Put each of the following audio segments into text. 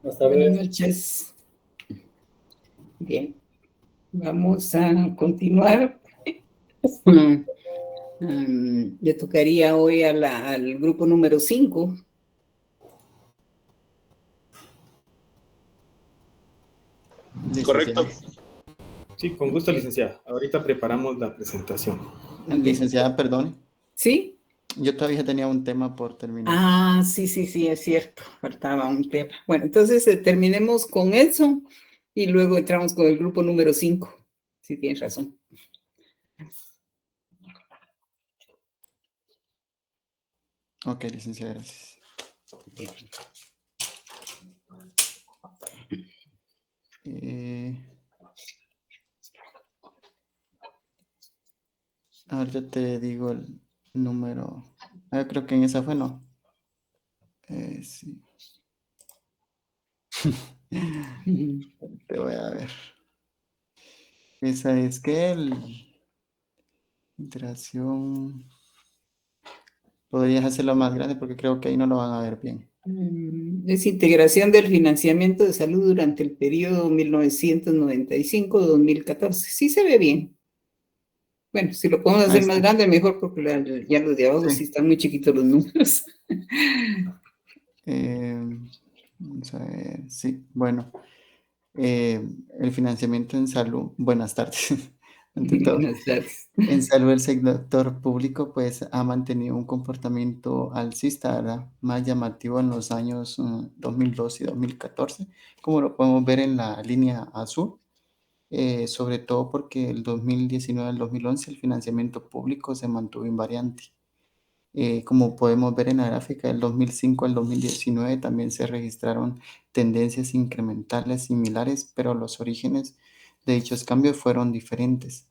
Hasta Buenas luego. noches. Bien, vamos a continuar. Le tocaría hoy al grupo número 5. Correcto. Licenciada. Sí, con gusto, licenciada. Ahorita preparamos la presentación. Licenciada, perdón. ¿Sí? Yo todavía tenía un tema por terminar. Ah, sí, es cierto. Faltaba un tema. Bueno, entonces terminemos con eso y luego entramos con el grupo número 5. Sí, tienes razón. Ok, licenciada, gracias. Ahorita te digo el número. Creo que en esa fue, ¿no? Sí. Te voy a ver. Esa es que interacción. Podrías hacerlo más grande porque creo que ahí no lo van a ver bien. Es integración del financiamiento de salud durante el periodo 1995-2014. Sí se ve bien. Bueno, si lo podemos Ahí hacer más está. grande, mejor, porque ya los de abajo sí Sí. están muy chiquitos los números. Vamos a ver. Sí, bueno. El financiamiento en salud. Buenas tardes. Ante todo. Buenas tardes. En salud, el sector público pues ha mantenido un comportamiento alcista, ¿verdad? Más llamativo en los años 2012 y 2014, como lo podemos ver en la línea azul, sobre todo porque el 2019 al 2011 el financiamiento público se mantuvo invariante. Como podemos ver en la gráfica, del 2005 al 2019 también se registraron tendencias incrementales similares, pero los orígenes de dichos cambios fueron diferentes.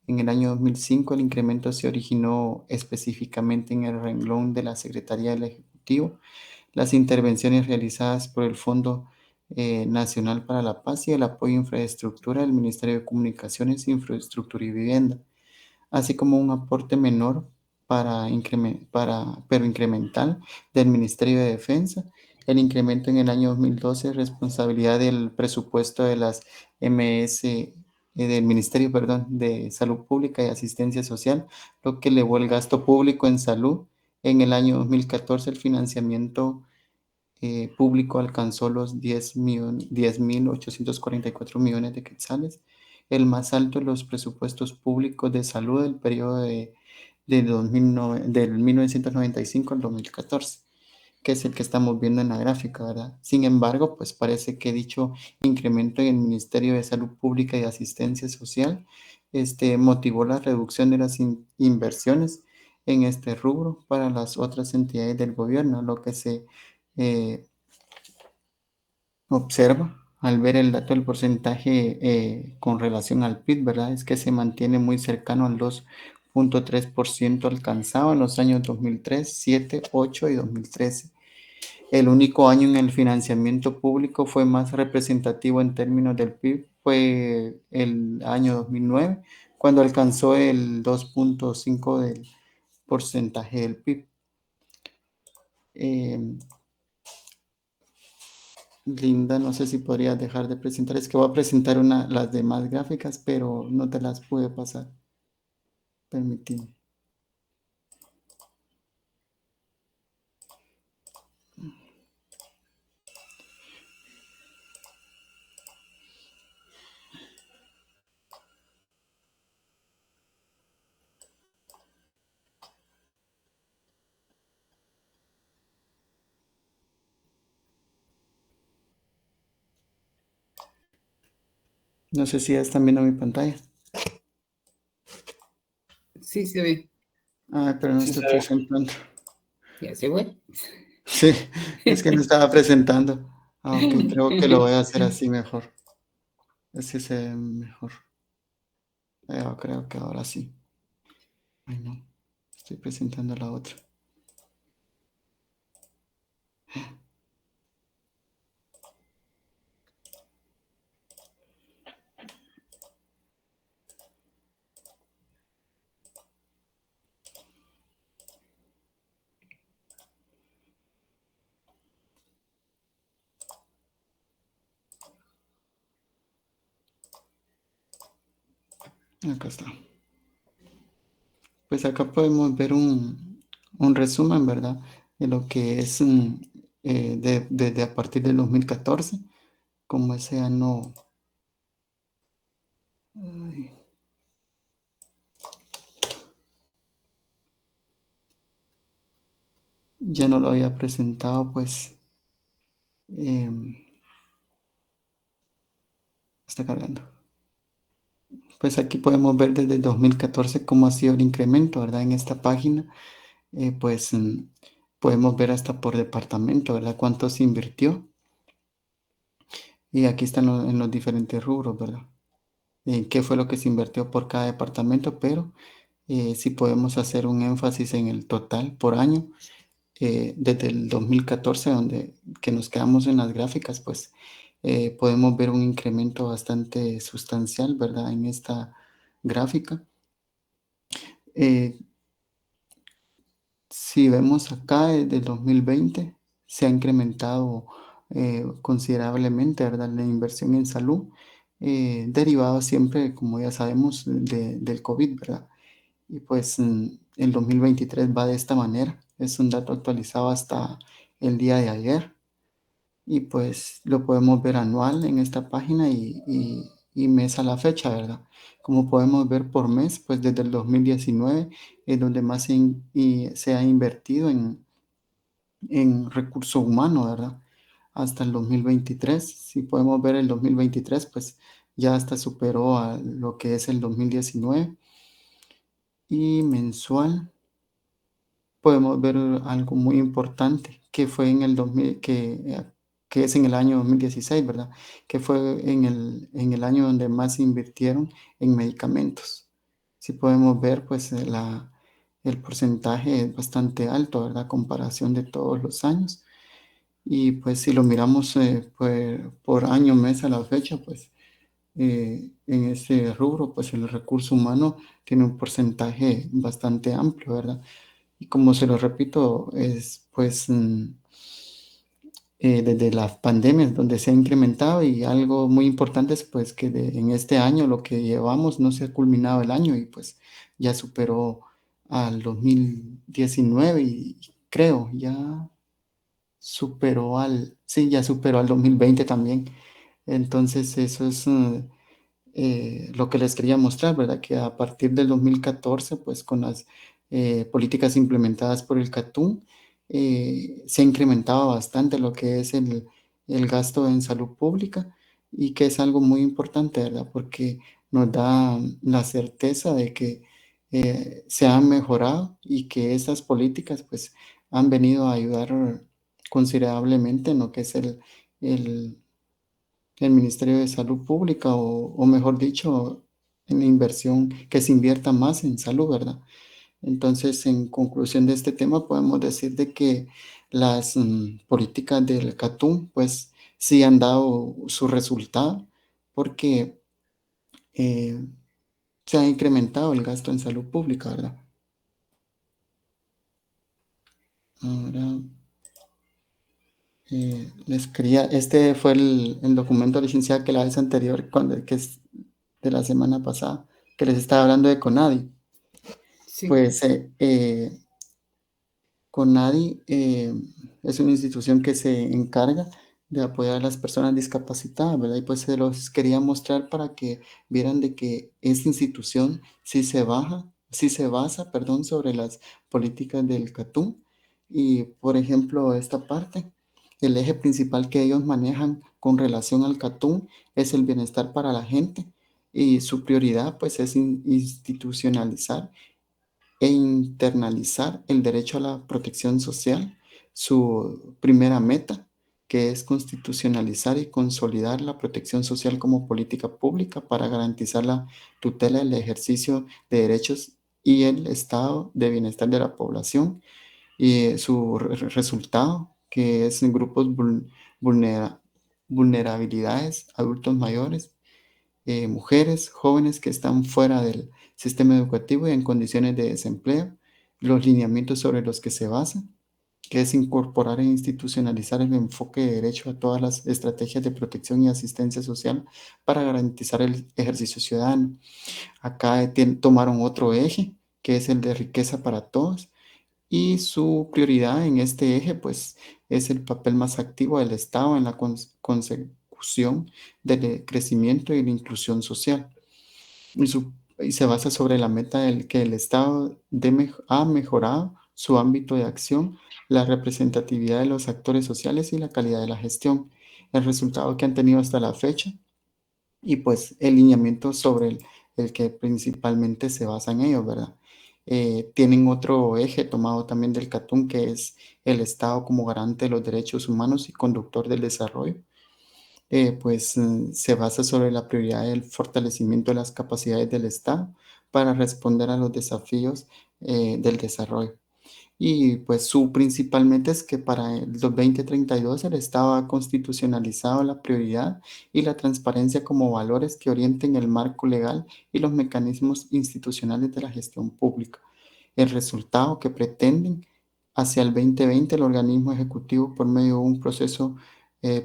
En el año 2005 el incremento se originó específicamente en el renglón de la Secretaría del Ejecutivo, las intervenciones realizadas por el Fondo Nacional para la Paz y el apoyo a infraestructura del Ministerio de Comunicaciones, Infraestructura y Vivienda, así como un aporte menor pero incremental del Ministerio de Defensa. El incremento en el año 2012 es responsabilidad del presupuesto de las MS, del Ministerio, perdón, de Salud Pública y Asistencia Social, lo que elevó el gasto público en salud. En el año 2014 el financiamiento público alcanzó los 10.844 millones de quetzales, el más alto de los presupuestos públicos de salud del periodo del 1995 al 2014, que es el que estamos viendo en la gráfica, ¿verdad? Sin embargo, pues parece que dicho incremento en el Ministerio de Salud Pública y Asistencia Social motivó la reducción de las inversiones en este rubro para las otras entidades del gobierno, lo que se eh, observa al ver el dato del porcentaje con relación al PIB, ¿verdad? Es que se mantiene muy cercano al 2,3% alcanzado en los años 2003, 7, 8 y 2013. El único año en el financiamiento público fue más representativo en términos del PIB fue el año 2009, cuando alcanzó el 2,5 del porcentaje del PIB. Linda, no sé si podrías dejar de presentar. Es que voy a presentar las demás gráficas, pero no te las pude pasar. Permíteme. No sé si ya están viendo mi pantalla. Sí se ve. Pero no Sí, estoy sabe. presentando. Ya se fue. Sí, es que no estaba presentando. Ok, creo que lo voy a hacer así mejor. Así se ve mejor. Creo que ahora sí. Ay, no. Estoy presentando la otra. Acá está. Pues acá podemos ver un resumen, ¿verdad? De lo que es desde a partir del 2014, como ese año, ay, ya no lo había presentado, pues em, está cargando. Pues aquí podemos ver desde el 2014 cómo ha sido el incremento, ¿verdad? En esta página, pues podemos ver hasta por departamento, ¿verdad? Cuánto se invirtió. Y aquí están en los diferentes rubros, ¿verdad? Qué fue lo que se invirtió por cada departamento, pero sí podemos hacer un énfasis en el total por año. Desde el 2014, que nos quedamos en las gráficas, pues podemos ver un incremento bastante sustancial, ¿verdad? En esta gráfica. Eh, Si vemos acá, desde el 2020 se ha incrementado considerablemente, ¿verdad? La inversión en salud, derivado siempre, como ya sabemos, del COVID, ¿verdad? Y pues el 2023 va de esta manera. Es un dato actualizado hasta el día de ayer. Y pues lo podemos ver anual en esta página y mes a la fecha, ¿verdad? Como podemos ver por mes, pues desde el 2019 es donde más se ha invertido en recurso humano, ¿verdad? Hasta el 2023. Si podemos ver el 2023, pues ya hasta superó a lo que es el 2019. Y mensual podemos ver algo muy importante que fue en el 2000, que es en el año 2016, ¿verdad? Que fue en el año donde más se invirtieron en medicamentos. Si podemos ver, pues el porcentaje es bastante alto, ¿verdad? A comparación de todos los años. Y pues si lo miramos por año, mes a la fecha, pues en ese rubro, pues el recurso humano tiene un porcentaje bastante amplio, ¿verdad? Y como se lo repito, es pues desde las pandemias donde se ha incrementado y algo muy importante es pues que en este año lo que llevamos no se ha culminado el año y pues ya superó al 2019 y creo ya sí, ya superó al 2020 también. Entonces eso es lo que les quería mostrar, ¿verdad? Que a partir del 2014, pues con las políticas implementadas por el CATUM, se ha incrementado bastante lo que es el gasto en salud pública y que es algo muy importante, ¿verdad? Porque nos da la certeza de que se han mejorado y que esas políticas, pues, han venido a ayudar considerablemente en lo que es el el Ministerio de Salud Pública o mejor dicho, en la inversión que se invierta más en salud, ¿verdad? Entonces, en conclusión de este tema, podemos decir de que las políticas del CATUM, pues sí han dado su resultado porque eh, se ha incrementado el gasto en salud pública, ¿verdad? Ahora, este fue el documento licenciado que la vez anterior, que es de la semana pasada, que les estaba hablando de CONADI. Sí. Pues CONADI es una institución que se encarga de apoyar a las personas discapacitadas, ¿verdad? Y pues se los quería mostrar para que vieran de que esta institución sí se basa, perdón, sobre las políticas del CATUM. Y por ejemplo, esta parte, el eje principal que ellos manejan con relación al CATUM es el bienestar para la gente y su prioridad pues es institucionalizar e internalizar el derecho a la protección social, su primera meta, que es constitucionalizar y consolidar la protección social como política pública para garantizar la tutela del ejercicio de derechos y el estado de bienestar de la población y su resultado, que es en grupos vulnera- vulnerabilidades, adultos mayores, mujeres, jóvenes que están fuera del sistema educativo y en condiciones de desempleo, los lineamientos sobre los que se basa que es incorporar e institucionalizar el enfoque de derecho a todas las estrategias de protección y asistencia social para garantizar el ejercicio ciudadano. Acá tomaron otro eje, que es el de riqueza para todos, y su prioridad en este eje, pues, es el papel más activo del Estado en la consecución del crecimiento y la inclusión social. Y se basa sobre la meta del que el Estado ha mejorado su ámbito de acción, la representatividad de los actores sociales y la calidad de la gestión. El resultado que han tenido hasta la fecha y pues el lineamiento sobre el que principalmente se basa en ellos, ¿verdad? Tienen otro eje tomado también del Catún, que es el Estado como garante de los derechos humanos y conductor del desarrollo. Se basa sobre la prioridad del fortalecimiento de las capacidades del Estado para responder a los desafíos del desarrollo. Y pues su principalmente es que para el 2032 el Estado ha constitucionalizado la prioridad y la transparencia como valores que orienten el marco legal y los mecanismos institucionales de la gestión pública. El resultado que pretenden hacia el 2020 el organismo ejecutivo por medio de un proceso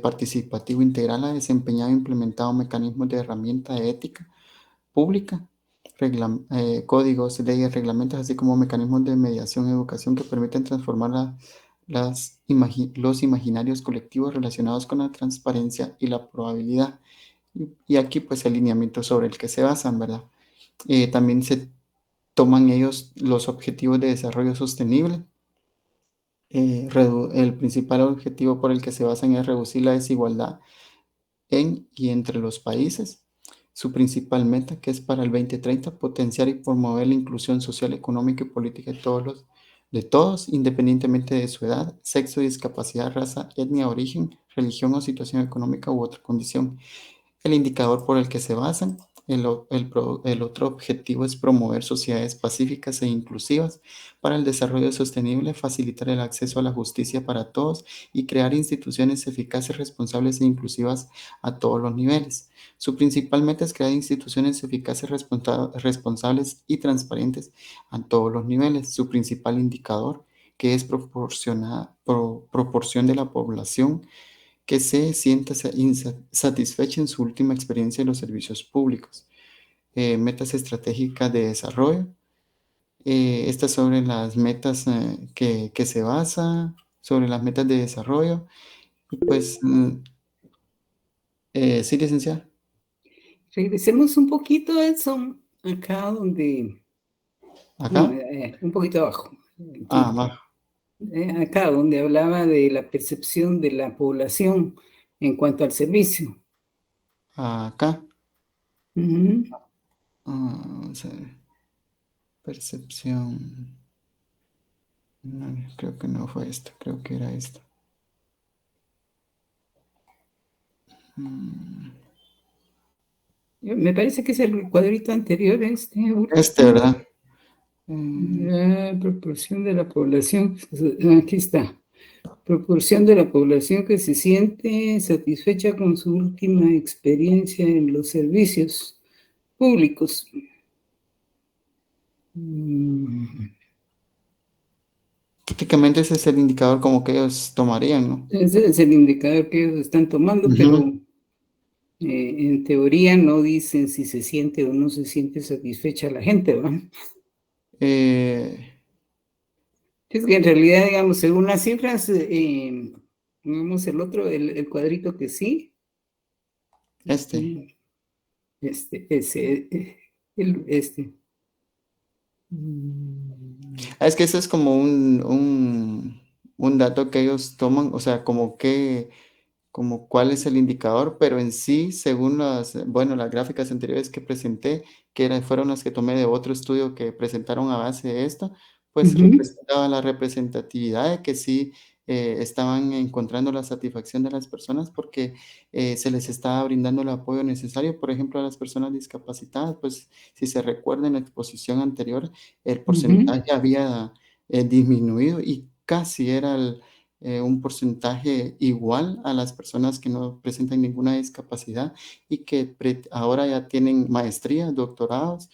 participativo integral ha desempeñado e implementado mecanismos de herramienta de ética pública, códigos, leyes, reglamentos, así como mecanismos de mediación y educación que permiten transformar los imaginarios colectivos relacionados con la transparencia y la probabilidad. Y aquí pues el lineamiento sobre el que se basan, ¿verdad? También se toman ellos los objetivos de desarrollo sostenible. El principal objetivo por el que se basan es reducir la desigualdad en y entre los países. Su principal meta, que es para el 2030, potenciar y promover la inclusión social, económica y política de todos, independientemente de su edad, sexo, discapacidad, raza, etnia, origen, religión o situación económica u otra condición. El indicador por el que se basan, el otro objetivo es promover sociedades pacíficas e inclusivas para el desarrollo sostenible, facilitar el acceso a la justicia para todos y crear instituciones eficaces, responsables e inclusivas a todos los niveles. Su principal meta es crear instituciones eficaces, responsables y transparentes a todos los niveles. Su principal indicador, que es proporción de la población que se sienta satisfecha en su última experiencia en los servicios públicos. Metas estratégicas de desarrollo. Estas sobre las metas que se basa, sobre las metas de desarrollo. Y pues, sí, licenciada. Regresemos un poquito, Edson, acá donde, no, ¿Acá? un poquito abajo. Ah, Aquí. abajo. Acá, donde hablaba de la percepción de la población en cuanto al servicio. Acá. Ujú. Vamos a ver. Percepción. No, creo que no fue esto, creo que era esto. Me parece que es el cuadrito anterior, Este, ¿verdad? La proporción de la población, aquí está. Proporción de la población que se siente satisfecha con su última experiencia en los servicios públicos. Prácticamente ese es el indicador como que ellos tomarían, ¿no? Ese es el indicador que ellos están tomando, pero en teoría no dicen si se siente o no se siente satisfecha la gente, ¿va? Es que en realidad, digamos, según las cifras, digamos, el cuadrito que sí. Este. Este. Es que eso es como un dato que ellos toman, o sea, como cuál es el indicador, pero en sí, según las gráficas anteriores que presenté, fueron las que tomé de otro estudio que presentaron a base de esto, pues representaba la representatividad de que sí estaban encontrando la satisfacción de las personas porque se les estaba brindando el apoyo necesario, por ejemplo, a las personas discapacitadas, pues si se recuerda en la exposición anterior, el porcentaje había disminuido y casi era un porcentaje igual a las personas que no presentan ninguna discapacidad y que ahora ya tienen maestrías, doctorados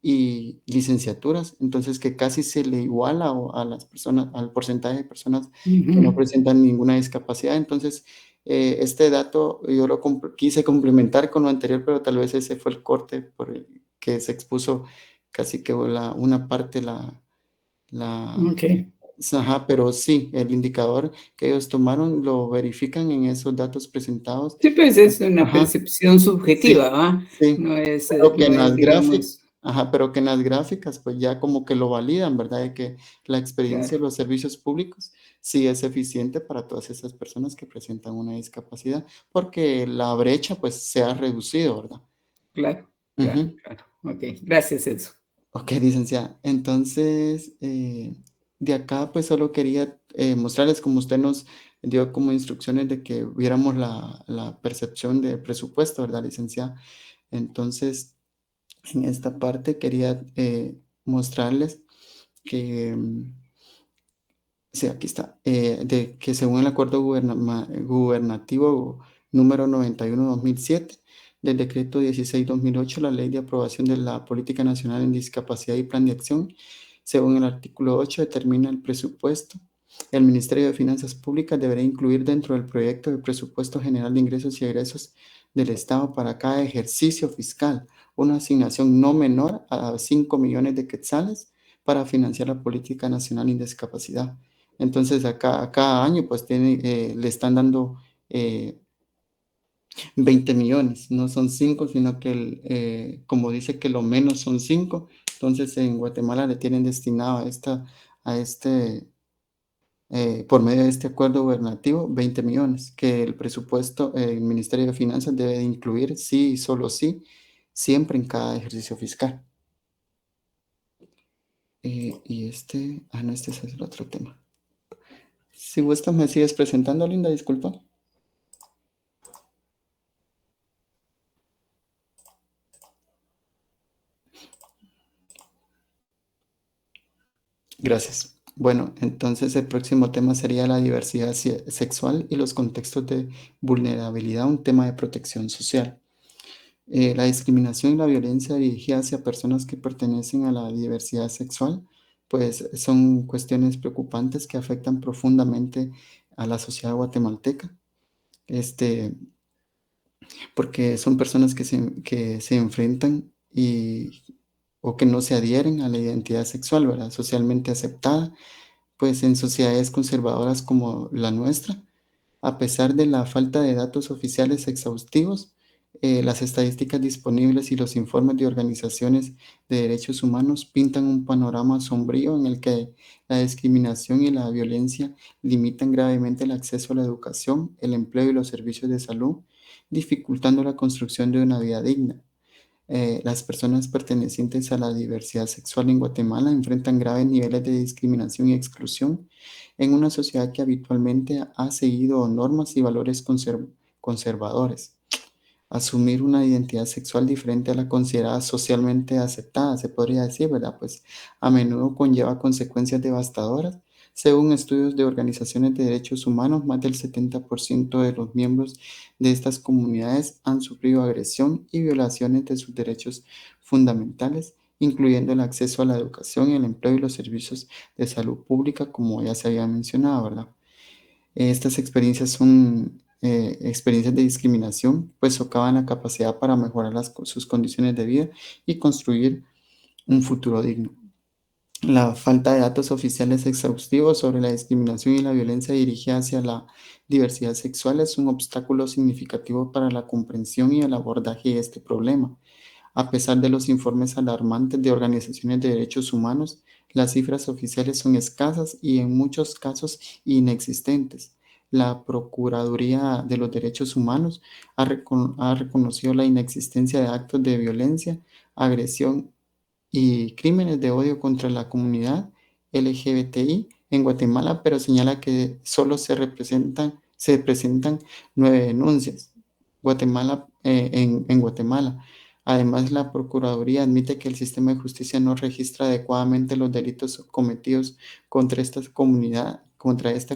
y licenciaturas, entonces que casi se le iguala a las personas, al porcentaje de personas que no presentan ninguna discapacidad. Entonces, este dato yo lo quise complementar con lo anterior, pero tal vez ese fue el corte por el que se expuso casi que una parte, la, Ok. ajá, pero sí, el indicador que ellos tomaron lo verifican en esos datos presentados. Sí, pues es una Ajá, percepción sí, subjetiva, ¿va? sí, pero que No en es, las gráficas, digamos, ajá, pero que en las gráficas pues ya como que lo validan, ¿verdad? De que la experiencia de claro, los servicios públicos sí es eficiente para todas esas personas que presentan una discapacidad, porque la brecha pues se ha reducido, ¿verdad? claro, claro, Ujú. claro. Ok, gracias, Elso. Ok, licenciada. Entonces, de acá pues solo quería mostrarles como usted nos dio como instrucciones de que viéramos la percepción de presupuesto, ¿verdad, licenciada? Entonces, en esta parte quería mostrarles que, sí, aquí está, de que según el acuerdo gubernativo número 91/2007, del decreto 16/2008, la ley de aprobación de la Política Nacional en Discapacidad y Plan de Acción, según el artículo 8, determina el presupuesto. El Ministerio de Finanzas Públicas deberá incluir dentro del proyecto de presupuesto general de ingresos y egresos del Estado para cada ejercicio fiscal una asignación no menor a 5 millones de quetzales para financiar la Política Nacional en Discapacidad. Entonces, a cada año, pues, le están dando 20 millones. No son 5, sino que, como dice que lo menos son 5. Entonces, en Guatemala le tienen destinado a este, por medio de este acuerdo gubernativo, 20 millones, que el presupuesto, el Ministerio de Finanzas debe de incluir, sí y solo sí, siempre en cada ejercicio fiscal. No, este es el otro tema. Si gustas, me sigues presentando, Linda, disculpa. Gracias. Bueno, entonces el próximo tema sería la diversidad sexual y los contextos de vulnerabilidad, un tema de protección social. La discriminación y la violencia dirigida hacia personas que pertenecen a la diversidad sexual, pues son cuestiones preocupantes que afectan profundamente a la sociedad guatemalteca, porque son personas que se enfrentan o que no se adhieren a la identidad sexual, ¿verdad? Socialmente aceptada pues en sociedades conservadoras como la nuestra, a pesar de la falta de datos oficiales exhaustivos, las estadísticas disponibles y los informes de organizaciones de derechos humanos pintan un panorama sombrío en el que la discriminación y la violencia limitan gravemente el acceso a la educación, el empleo y los servicios de salud, dificultando la construcción de una vida digna. Las personas pertenecientes a la diversidad sexual en Guatemala enfrentan graves niveles de discriminación y exclusión en una sociedad que habitualmente ha seguido normas y valores conservadores. Asumir una identidad sexual diferente a la considerada socialmente aceptada, se podría decir, ¿verdad? Pues a menudo conlleva consecuencias devastadoras. Según estudios de organizaciones de derechos humanos, más del 70% de los miembros de estas comunidades han sufrido agresión y violaciones de sus derechos fundamentales, incluyendo el acceso a la educación, el empleo y los servicios de salud pública, como ya se había mencionado, ¿verdad? Estas experiencias son experiencias de discriminación, pues socavan la capacidad para mejorar sus condiciones de vida y construir un futuro digno. La falta de datos oficiales exhaustivos sobre la discriminación y la violencia dirigida hacia la diversidad sexual es un obstáculo significativo para la comprensión y el abordaje de este problema. A pesar de los informes alarmantes de organizaciones de derechos humanos, las cifras oficiales son escasas y en muchos casos inexistentes. La Procuraduría de los Derechos Humanos ha reconocido la inexistencia de actos de violencia, agresión y crímenes de odio contra la comunidad LGBTI en Guatemala, pero señala que solo se presentan 9 denuncias en Guatemala. Además, la Procuraduría admite que el sistema de justicia no registra adecuadamente los delitos cometidos contra esta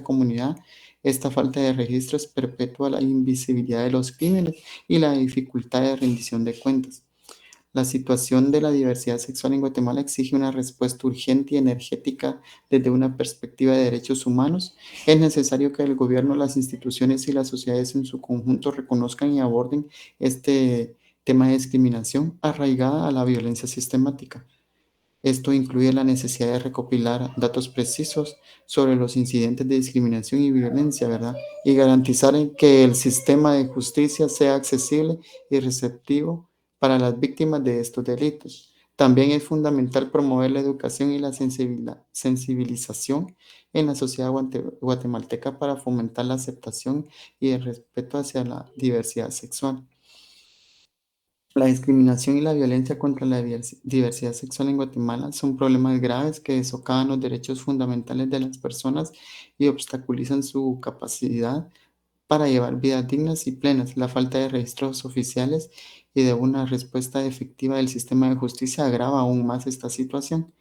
comunidad. Esta falta de registros perpetúa la invisibilidad de los crímenes y la dificultad de rendición de cuentas. La situación de la diversidad sexual en Guatemala exige una respuesta urgente y energética desde una perspectiva de derechos humanos. Es necesario que el gobierno, las instituciones y las sociedades en su conjunto reconozcan y aborden este tema de discriminación arraigada a la violencia sistemática. Esto incluye la necesidad de recopilar datos precisos sobre los incidentes de discriminación y violencia, ¿verdad? Y garantizar que el sistema de justicia sea accesible y receptivo para las víctimas de estos delitos. También es fundamental promover la educación y la sensibilización en la sociedad guatemalteca para fomentar la aceptación y el respeto hacia la diversidad sexual. La discriminación y la violencia contra la diversidad sexual en Guatemala son problemas graves que socavan los derechos fundamentales de las personas y obstaculizan su capacidad para llevar vidas dignas y plenas. La falta de registros oficiales y de una respuesta efectiva del sistema de justicia agrava aún más esta situación.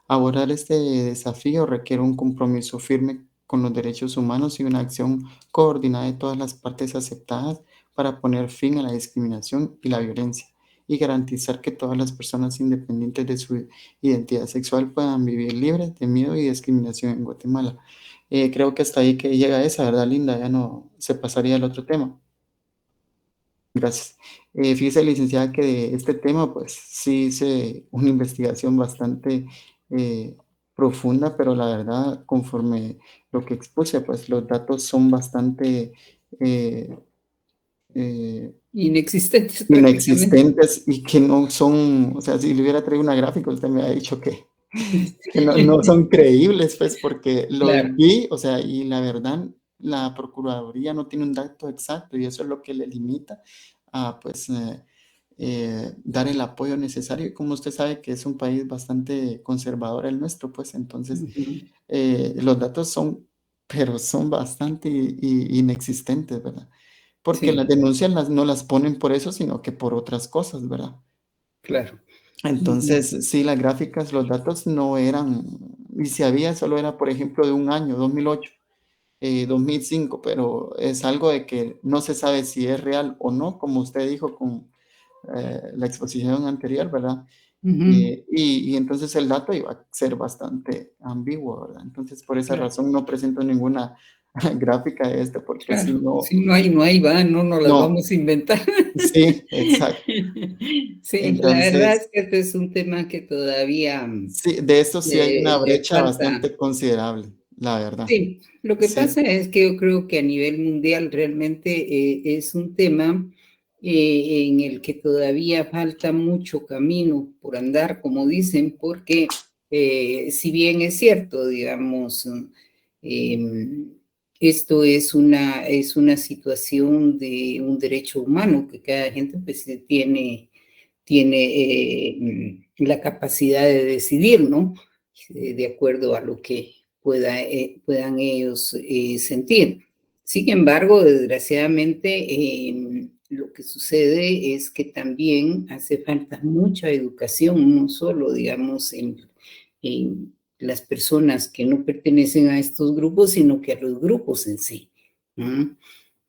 Abordar este desafío requiere un compromiso firme con los derechos humanos y una acción coordinada de todas las partes aceptadas para poner fin a la discriminación y la violencia y garantizar que todas las personas, independientes de su identidad sexual, puedan vivir libres de miedo y discriminación en Guatemala. Creo que hasta ahí que llega esa, ¿verdad, Linda? Ya no se pasaría al otro tema. Gracias. Fíjese, licenciada, que de este tema, pues sí hice una investigación bastante profunda, pero la verdad, conforme lo que expuse, pues los datos son bastante eh, eh, Inexistentes prácticamente. inexistentes y que no son, o sea, si le hubiera traído una gráfica, usted me ha dicho que no son creíbles, pues, porque los Claro, vi, o sea, y la verdad, la Procuraduría no tiene un dato exacto y eso es lo que le limita a, pues, dar el apoyo necesario. Y como usted sabe que es un país bastante conservador el nuestro, pues, entonces, ujú, los datos son, pero son bastante inexistentes, ¿verdad? Porque las sí, denuncias no las ponen por eso, sino que por otras cosas, ¿verdad? claro. Y, Entonces, sí, las gráficas, los datos no eran, y si había, solo era, por ejemplo, de un año, 2008, 2005, pero es algo de que no se sabe si es real o no, como usted dijo con la exposición anterior, ¿verdad? ujú, Y entonces el dato iba a ser bastante ambiguo, ¿verdad? Entonces, por esa claro, razón no presento ninguna gráfica de esto, porque si claro. no, Si no hay, no hay, va, no nos las no, vamos a inventar. sí, exacto. Sí, la verdad Entonces, es que este es un tema que todavía sí, de esto sí hay una le brecha falta. bastante considerable, la verdad. Sí, lo que Sí, pasa es que yo creo que a nivel mundial realmente es un tema en el que todavía falta mucho camino por andar, como dicen, porque si bien es cierto, digamos, eh, esto es una situación de un derecho humano que cada gente pues tiene la capacidad de decidir, ¿no? De acuerdo a lo que puedan ellos sentir. Sin embargo, desgraciadamente, lo que sucede es que también hace falta mucha educación, no solo, digamos, en las personas que no pertenecen a estos grupos, sino que a los grupos en sí. ¿No?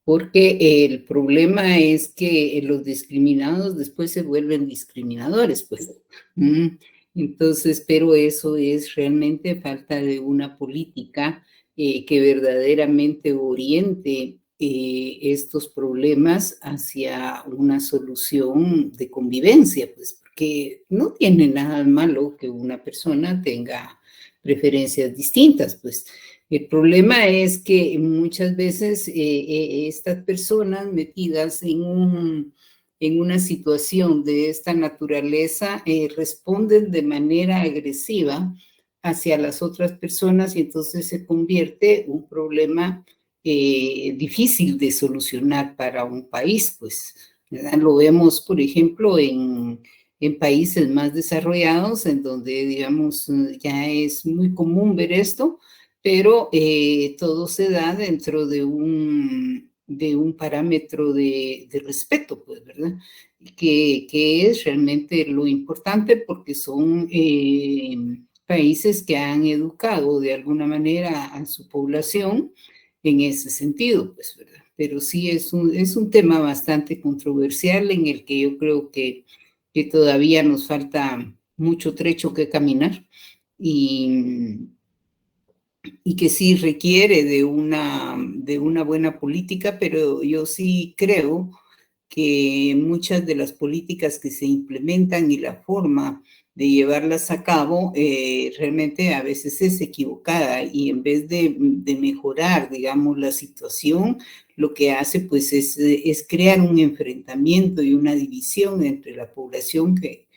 Porque el problema es que los discriminados después se vuelven discriminadores, pues. ¿Mm? Entonces, pero eso es realmente falta de una política que verdaderamente oriente estos problemas hacia una solución de convivencia, pues, porque no tiene nada malo que una persona tenga preferencias distintas, pues. El problema es que muchas veces estas personas metidas en una situación de esta naturaleza responden de manera agresiva hacia las otras personas y entonces se convierte un problema difícil de solucionar para un país, pues, ¿verdad? Lo vemos, por ejemplo, en países más desarrollados, en donde, digamos, ya es muy común ver esto, pero todo se da dentro de un parámetro de respeto, pues, ¿verdad? Que es realmente lo importante porque son países que han educado de alguna manera a su población en ese sentido, pues, ¿verdad? Pero sí es un tema bastante controversial en el que yo creo que que todavía nos falta mucho trecho que caminar y, y que sí requiere de una buena política, pero yo sí creo que muchas de las políticas que se implementan y la forma de llevarlas a cabo realmente a veces es equivocada y en vez de mejorar, digamos, la situación, lo que hace pues es crear un enfrentamiento y una división entre la población que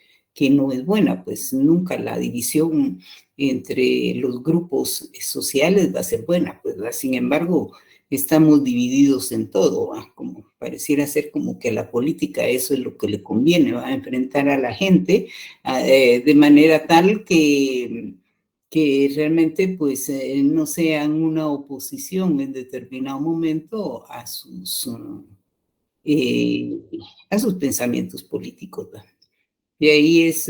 no es buena, pues nunca la división entre los grupos sociales va a ser buena, pues, ¿verdad? Sin embargo, estamos divididos en todo, ¿va? Como pareciera ser como que a la política eso es lo que le conviene, va a enfrentar a la gente de manera tal que realmente pues no sean una oposición en determinado momento eh, a sus pensamientos políticos, ¿va? De ahí es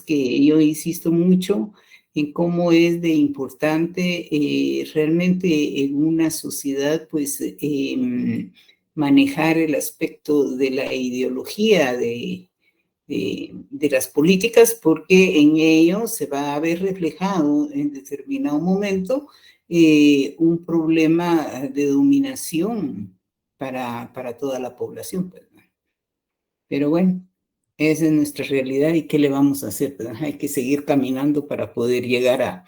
que yo insisto mucho en cómo es de importante realmente en una sociedad, pues, manejar el aspecto de la ideología de las políticas, porque en ello se va a ver reflejado en determinado momento un problema de dominación para toda la población, pues, ¿no? Pero bueno, esa es nuestra realidad y qué le vamos a hacer, ¿verdad? Hay que seguir caminando para poder llegar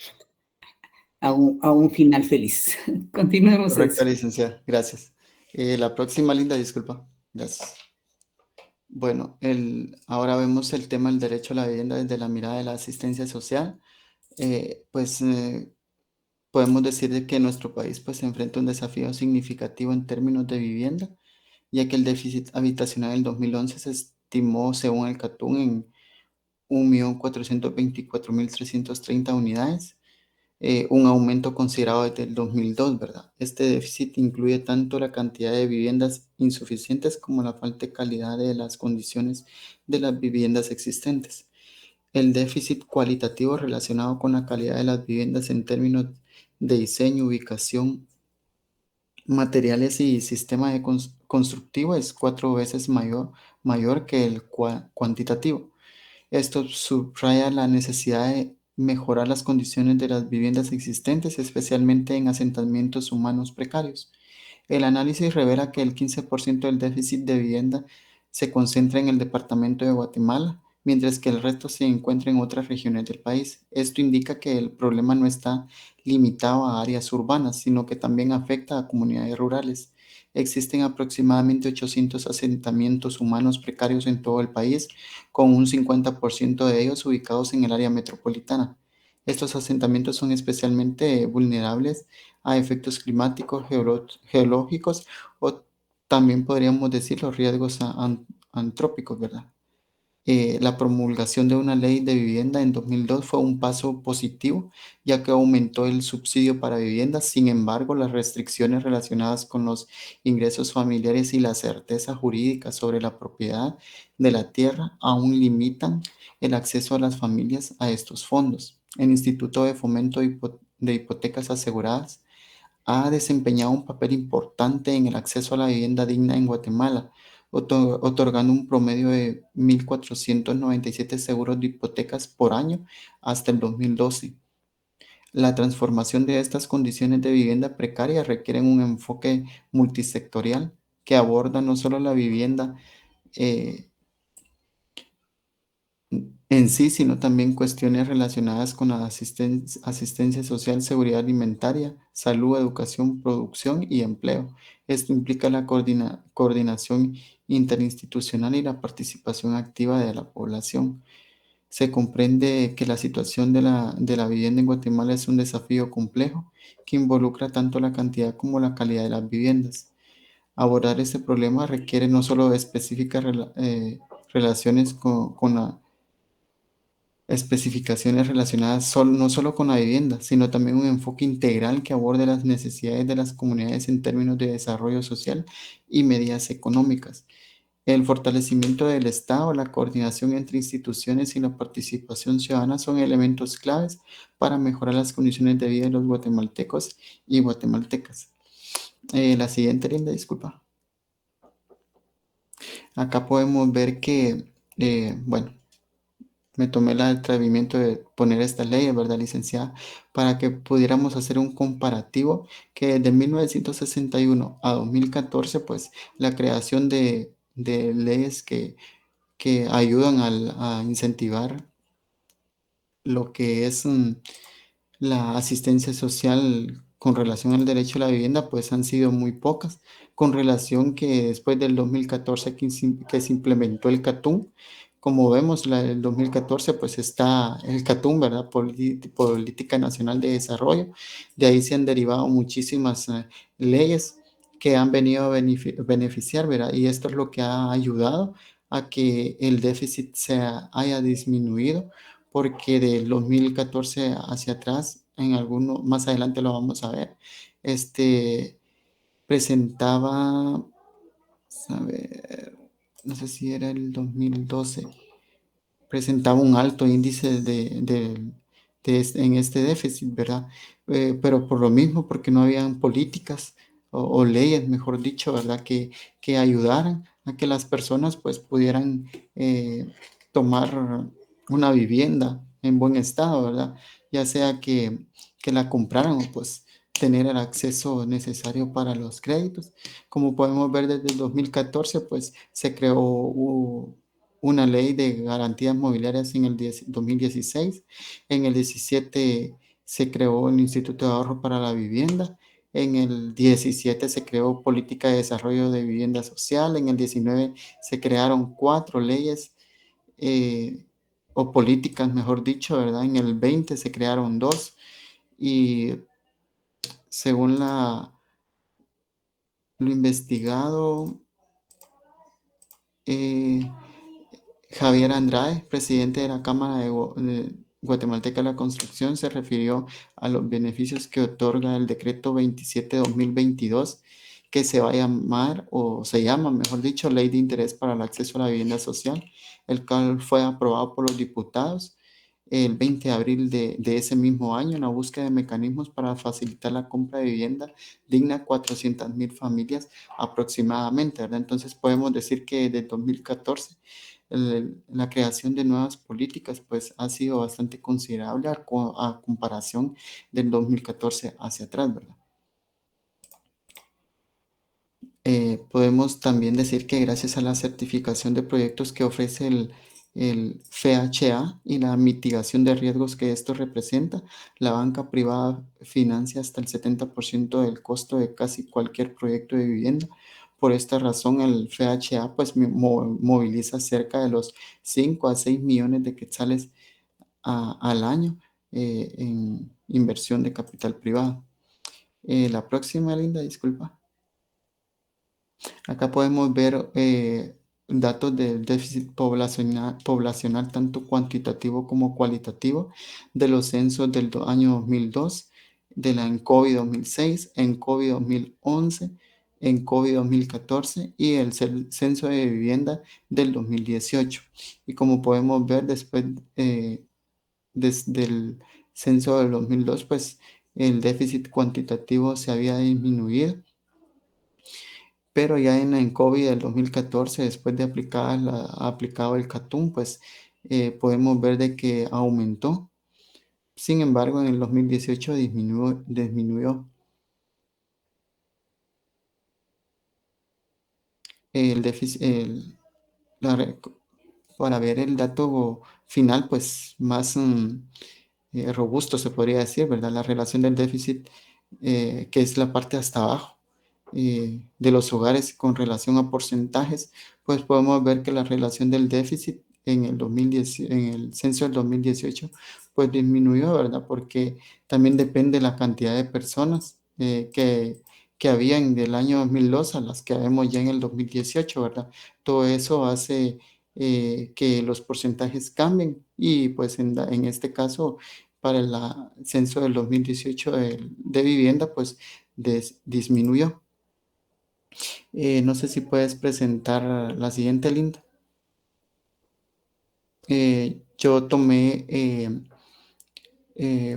a un final feliz. Continuemos Correcto, eso. licenciada. Gracias. La próxima, Linda, disculpa. Gracias. Bueno, ahora vemos el tema del derecho a la vivienda desde la mirada de la asistencia social. Pues podemos decir de que nuestro país pues se enfrenta a un desafío significativo en términos de vivienda, ya que el déficit habitacional en 2011 se estimó, según el CATUN, en 1.424.330 unidades, un aumento considerado desde el 2002, ¿verdad? Este déficit incluye tanto la cantidad de viviendas insuficientes como la falta de calidad de las condiciones de las viviendas existentes. El déficit cualitativo relacionado con la calidad de las viviendas en términos de diseño, ubicación, materiales y sistema de constructivo es 4 veces mayor que el cuantitativo. Esto subraya la necesidad de mejorar las condiciones de las viviendas existentes, especialmente en asentamientos humanos precarios. El análisis revela que el 15% del déficit de vivienda se concentra en el departamento de Guatemala, mientras que el resto se encuentra en otras regiones del país. Esto indica que el problema no está limitado a áreas urbanas, sino que también afecta a comunidades rurales. Existen aproximadamente 800 asentamientos humanos precarios en todo el país, con un 50% de ellos ubicados en el área metropolitana. Estos asentamientos son especialmente vulnerables a efectos climáticos, geológicos o también podríamos decir los riesgos antrópicos, ¿verdad? La promulgación de una ley de vivienda en 2002 fue un paso positivo, ya que aumentó el subsidio para viviendas. Sin embargo, las restricciones relacionadas con los ingresos familiares y la certeza jurídica sobre la propiedad de la tierra aún limitan el acceso a las familias a estos fondos. El Instituto de Fomento de Hipotecas Aseguradas ha desempeñado un papel importante en el acceso a la vivienda digna en Guatemala, otorgando un promedio de 1.497 seguros de hipotecas por año hasta el 2012. La transformación de estas condiciones de vivienda precaria requiere un enfoque multisectorial que aborda no solo la vivienda eh, en sí, sino también cuestiones relacionadas con la asistencia social, seguridad alimentaria, salud, educación, producción y empleo. Esto implica la coordinación interinstitucional y la participación activa de la población. Se comprende que la situación de la vivienda en Guatemala es un desafío complejo que involucra tanto la cantidad como la calidad de las viviendas. Abordar este problema requiere no solo específicas relaciones con la especificaciones relacionadas no solo con la vivienda, sino también un enfoque integral que aborde las necesidades de las comunidades en términos de desarrollo social y medidas económicas. El fortalecimiento del Estado, la coordinación entre instituciones y la participación ciudadana son elementos claves para mejorar las condiciones de vida de los guatemaltecos y guatemaltecas. La siguiente, Linda, disculpa. Acá podemos ver que Bueno, me tomé el atrevimiento de poner esta ley, ¿verdad, licenciada? Para que pudiéramos hacer un comparativo que de 1961 a 2014, pues la creación de leyes que ayudan a incentivar lo que es la asistencia social con relación al derecho a la vivienda, pues han sido muy pocas, con relación que después del 2014 que se implementó el CATUM, como vemos, el 2014 pues está el CATUM, ¿verdad? Política Nacional de Desarrollo. De ahí se han derivado muchísimas leyes que han venido a beneficiar, ¿verdad? Y esto es lo que ha ayudado a que el déficit se haya disminuido, porque del 2014 hacia atrás, en alguno, más adelante lo vamos a ver, presentaba, a ver, no sé si era el 2012, presentaba un alto índice en este déficit, ¿verdad? Pero por lo mismo, porque no habían políticas o leyes, mejor dicho, ¿verdad? Que ayudaran a que las personas pues pudieran tomar una vivienda en buen estado, ¿verdad? Ya sea que la compraran o pues tener el acceso necesario para los créditos. Como podemos ver desde el 2014, pues se creó una ley de garantías mobiliarias en el 2016. En el 17 se creó el Instituto de Ahorro para la Vivienda. En el 17 se creó Política de Desarrollo de Vivienda Social. En el 19 se crearon 4 leyes o políticas, mejor dicho, ¿verdad? En el 20 se crearon 2 y según lo investigado, eh, Javier Andrade, presidente de la Cámara de Guatemalteca de la Construcción, se refirió a los beneficios que otorga el decreto 27/2022, que se va a llamar, o se llama, mejor dicho, Ley de Interés para el Acceso a la Vivienda Social, el cual fue aprobado por los diputados el 20 de abril de ese mismo año, en la búsqueda de mecanismos para facilitar la compra de vivienda digna a 400,000 familias aproximadamente, ¿verdad? Entonces podemos decir que desde 2014 la creación de nuevas políticas pues ha sido bastante considerable a comparación del 2014 hacia atrás, ¿verdad? Podemos también decir que gracias a la certificación de proyectos que ofrece el FHA y la mitigación de riesgos que esto representa, la banca privada financia hasta el 70% del costo de casi cualquier proyecto de vivienda. Por esta razón, el FHA pues moviliza cerca de los 5 a 6 millones de quetzales al año en inversión de capital privado. La próxima, Linda, disculpa. Acá podemos ver datos del déficit poblacional, tanto cuantitativo como cualitativo, de los censos del año 2002, de la ENCOVI 2006, ENCOVI 2011, ENCOVI 2014 y el censo de vivienda del 2018. Y como podemos ver después, desde el censo del 2002, pues el déficit cuantitativo se había disminuido, pero ya en COVID del 2014, después de aplicado el CATUM, pues podemos ver de que aumentó. Sin embargo, en el 2018 disminuyó. El déficit, la re- para ver el dato final, pues más robusto se podría decir, ¿verdad? La relación del déficit, que es la parte hasta abajo de los hogares con relación a porcentajes, pues podemos ver que la relación del déficit en el 2010, en el censo del 2018, pues disminuyó, ¿verdad? Porque también depende la cantidad de personas que habían del año 2002 a las que vemos ya en el 2018, ¿verdad? Todo eso hace que los porcentajes cambien y pues en este caso para el censo del 2018 de vivienda pues disminuyó. No sé si puedes presentar la siguiente, Linda. Yo tomé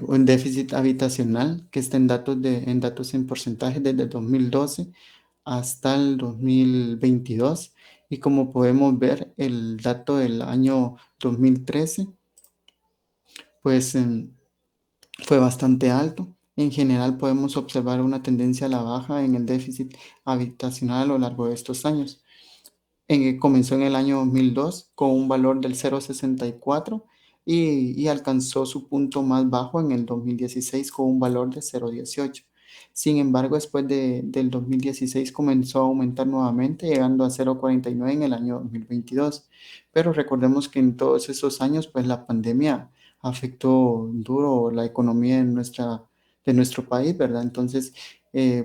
un déficit habitacional que está en datos en porcentaje desde el 2012 hasta el 2022 Y como podemos ver, el dato del año 2013, pues fue bastante alto. En general podemos observar una tendencia a la baja en el déficit habitacional a lo largo de estos años. Comenzó en el año 2002 con un valor del 0,64 y alcanzó su punto más bajo en el 2016 con un valor de 0,18. Sin embargo, después del 2016 comenzó a aumentar nuevamente, llegando a 0,49 en el año 2022. Pero recordemos que en todos esos años, pues la pandemia afectó duro la economía de nuestro país, ¿verdad? Entonces,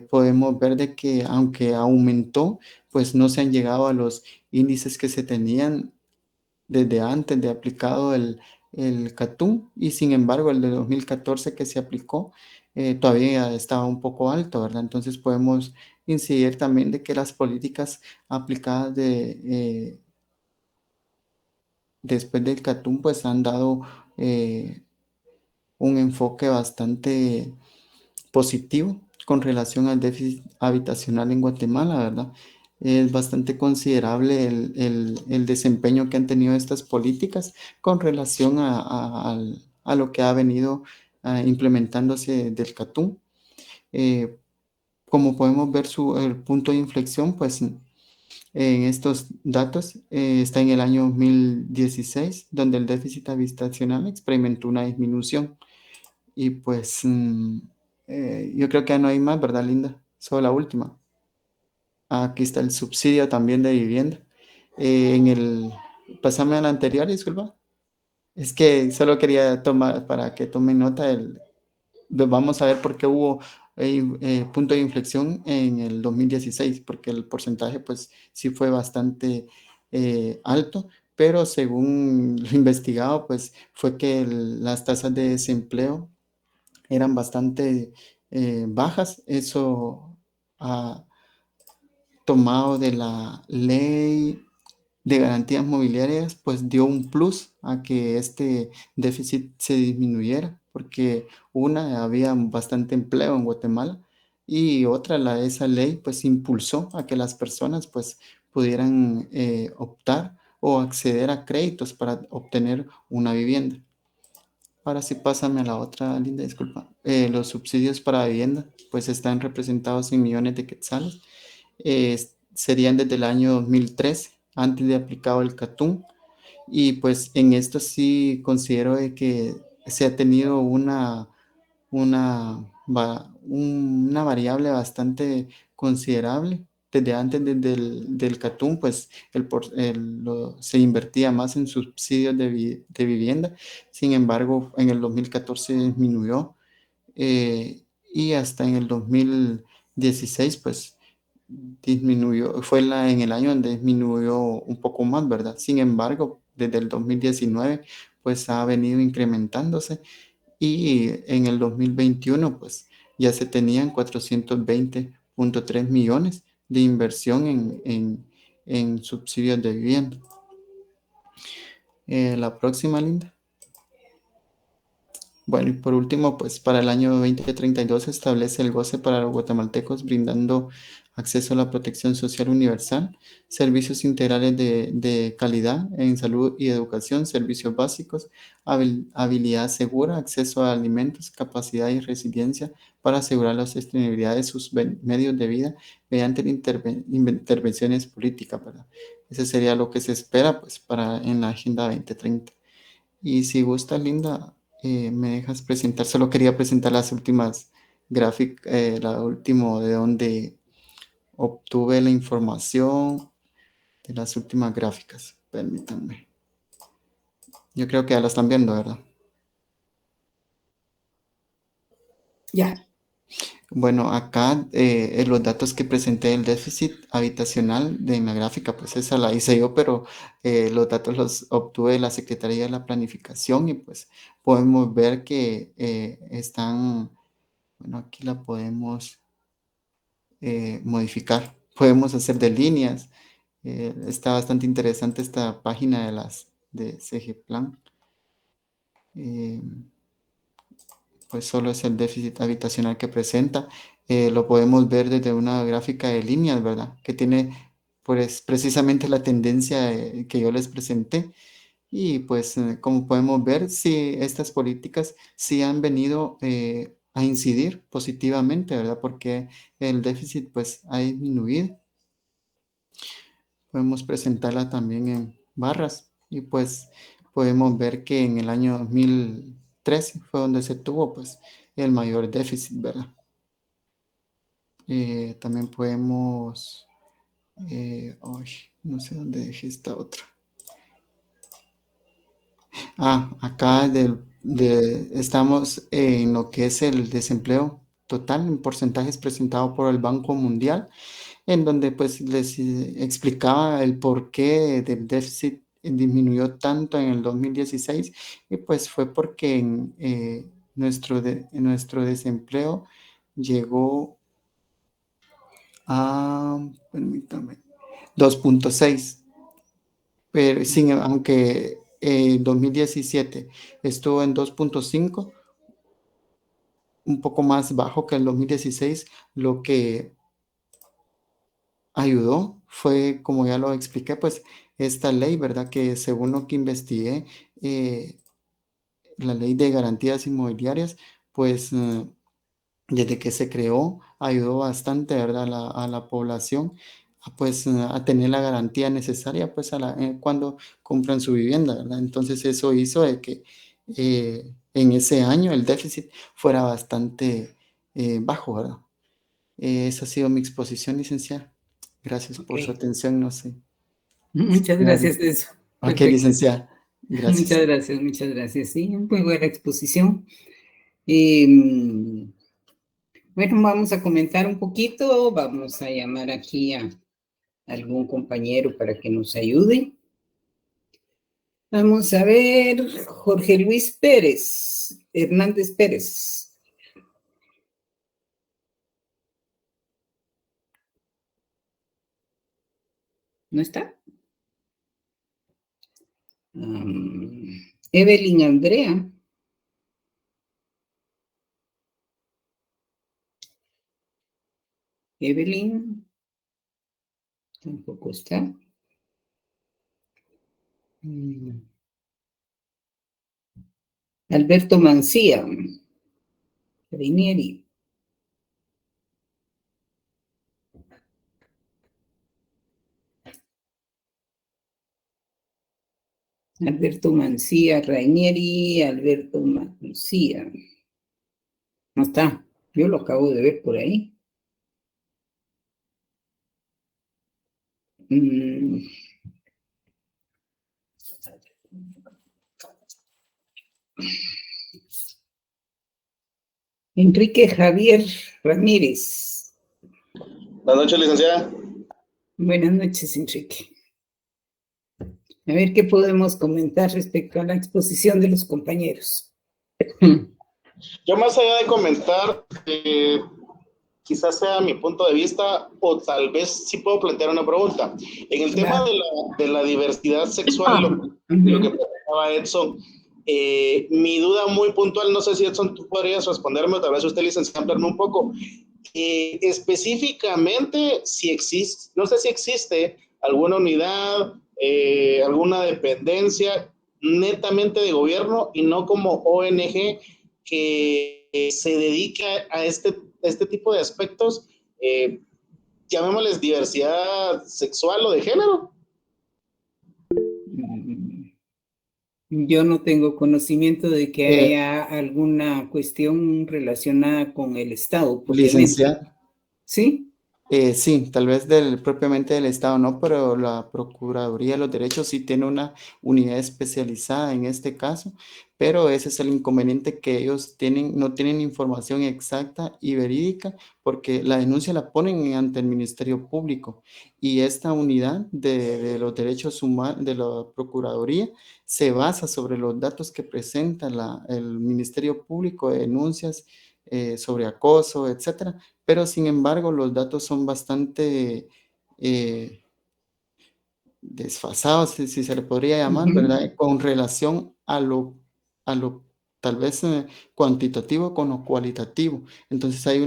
podemos ver de que aunque aumentó, pues no se han llegado a los índices que se tenían desde antes de aplicado el CATUM, y sin embargo el de 2014 que se aplicó todavía estaba un poco alto, ¿verdad? Entonces podemos incidir también de que las políticas aplicadas después del CATUM pues han dado un enfoque bastante positivo con relación al déficit habitacional en Guatemala, ¿verdad? Es bastante considerable el desempeño que han tenido estas políticas con relación a lo que ha venido implementándose del CATUM. Eh, Como podemos ver, el punto de inflexión, pues en estos datos está en el año 2016, donde el déficit habitacional experimentó una disminución. Y pues yo creo que ya no hay más, ¿verdad, Linda? Solo la última. Aquí está el subsidio también de vivienda. Pásame a la anterior, disculpa. Es que solo quería tomar, para que tomen nota, vamos a ver por qué hubo punto de inflexión en el 2016, porque el porcentaje pues sí fue bastante alto, pero según lo investigado pues fue que las tasas de desempleo eran bastante bajas. Eso ha tomado de la ley de garantías mobiliarias, pues dio un plus a que este déficit se disminuyera, porque una, había bastante empleo en Guatemala y otra, esa ley pues impulsó a que las personas pues pudieran optar o acceder a créditos para obtener una vivienda. Ahora sí, pásame a la otra, Linda, disculpa. Los subsidios para vivienda, pues están representados en millones de quetzales. Serían desde el año 2013, antes de aplicado el CATUM. Y pues en esto sí considero de que se ha tenido una variable bastante considerable. Desde antes del CATUM, pues se invertía más en subsidios de vivienda. Sin embargo, en el 2014 disminuyó y hasta en el 2016, pues disminuyó, fue en el año donde disminuyó un poco más, ¿verdad? Sin embargo, desde el 2019, pues ha venido incrementándose y en el 2021 pues ya se tenían 420,3 millones de inversión en subsidios de vivienda. La próxima, Linda. Bueno, y por último, pues para el año 2032 se establece el goce para los guatemaltecos, brindando acceso a la protección social universal, servicios integrales de calidad en salud y educación, servicios básicos, habilidad segura, acceso a alimentos, capacidad y resiliencia para asegurar la sostenibilidad de sus medios de vida mediante intervenciones políticas, ¿verdad? Ese sería lo que se espera, pues, en la Agenda 2030. Y si gusta, Linda, me dejas presentar. Solo quería presentar las últimas gráficas, la última de donde obtuve la información de las últimas gráficas. Permítanme. Yo creo que ya la están viendo, ¿verdad? Ya. Bueno, acá los datos que presenté del déficit habitacional en la gráfica, pues esa la hice yo, pero los datos los obtuve de la Secretaría de la Planificación y pues podemos ver que están, bueno, aquí la podemos modificar, podemos hacer de líneas. Está bastante interesante esta página de CG Plan. Eh, pues solo es el déficit habitacional que presenta. Lo podemos ver desde una gráfica de líneas, ¿verdad? Que tiene pues precisamente la tendencia que yo les presenté. Y pues como podemos ver, sí, estas políticas sí han venido a incidir positivamente, ¿verdad? Porque el déficit pues ha disminuido. Podemos presentarla también en barras y pues podemos ver que en el año 2013 fue donde se tuvo pues el mayor déficit, ¿verdad? También podemos, ay, no sé dónde dejé esta otra. Acá estamos en lo que es el desempleo total en porcentajes presentado por el Banco Mundial, en donde pues les explicaba el por qué del déficit disminuyó tanto en el 2016 y pues fue porque nuestro desempleo llegó a, permítame, 2.6. Pero aunque en 2017 estuvo en 2.5, un poco más bajo que el 2016, lo que ayudó fue, como ya lo expliqué, pues esta ley, ¿verdad? Que según lo que investigué, eh, la ley de garantías inmobiliarias, pues desde que se creó, ayudó bastante, ¿verdad? A la población pues, a tener la garantía necesaria, pues, cuando compran su vivienda, ¿verdad? Entonces, eso hizo de que en ese año el déficit fuera bastante bajo, ¿verdad? Esa ha sido mi exposición, licenciada. Gracias Ok. por su atención, no sé. Muchas gracias de eso. Ok, Perfecto. licenciada. Gracias. Muchas gracias. Sí, muy buena exposición. Bueno, vamos a comentar un poquito. Vamos a llamar aquí a algún compañero para que nos ayude. Vamos a ver, Jorge Luis Pérez, Hernández Pérez. ¿No está? Evelyn Andrea. Evelyn. Tampoco está. Alberto Mancía. Reinieri. Alberto Mancía, Rainieri, Alberto Mancía. No está. Yo lo acabo de ver por ahí. Enrique Javier Ramírez. Buenas noches, licenciada. Buenas noches, Enrique. A ver qué podemos comentar respecto a la exposición de los compañeros. Yo más allá de comentar, quizás sea mi punto de vista o tal vez sí puedo plantear una pregunta. En el tema de la diversidad sexual, lo que planteaba Edson, mi duda muy puntual, no sé si Edson tú podrías responderme o tal vez usted licenciado ampliarme un poco. Específicamente, si existe, no sé si existe alguna unidad, alguna dependencia netamente de gobierno y no como ONG que se dedica a este tipo de aspectos, llamémosles diversidad sexual o de género. Yo no tengo conocimiento de que haya alguna cuestión relacionada con el Estado, propiamente. Licenciada. ¿Sí? Sí, tal vez propiamente del Estado no, pero la Procuraduría de los Derechos sí tiene una unidad especializada en este caso, pero ese es el inconveniente que ellos no tienen información exacta y verídica porque la denuncia la ponen ante el Ministerio Público y esta unidad de los derechos humanos de la Procuraduría se basa sobre los datos que presenta el Ministerio Público de denuncias sobre acoso, etcétera, pero sin embargo los datos son bastante desfasados, si se le podría llamar, ¿verdad? Con relación a lo tal vez cuantitativo con lo cualitativo. Entonces hay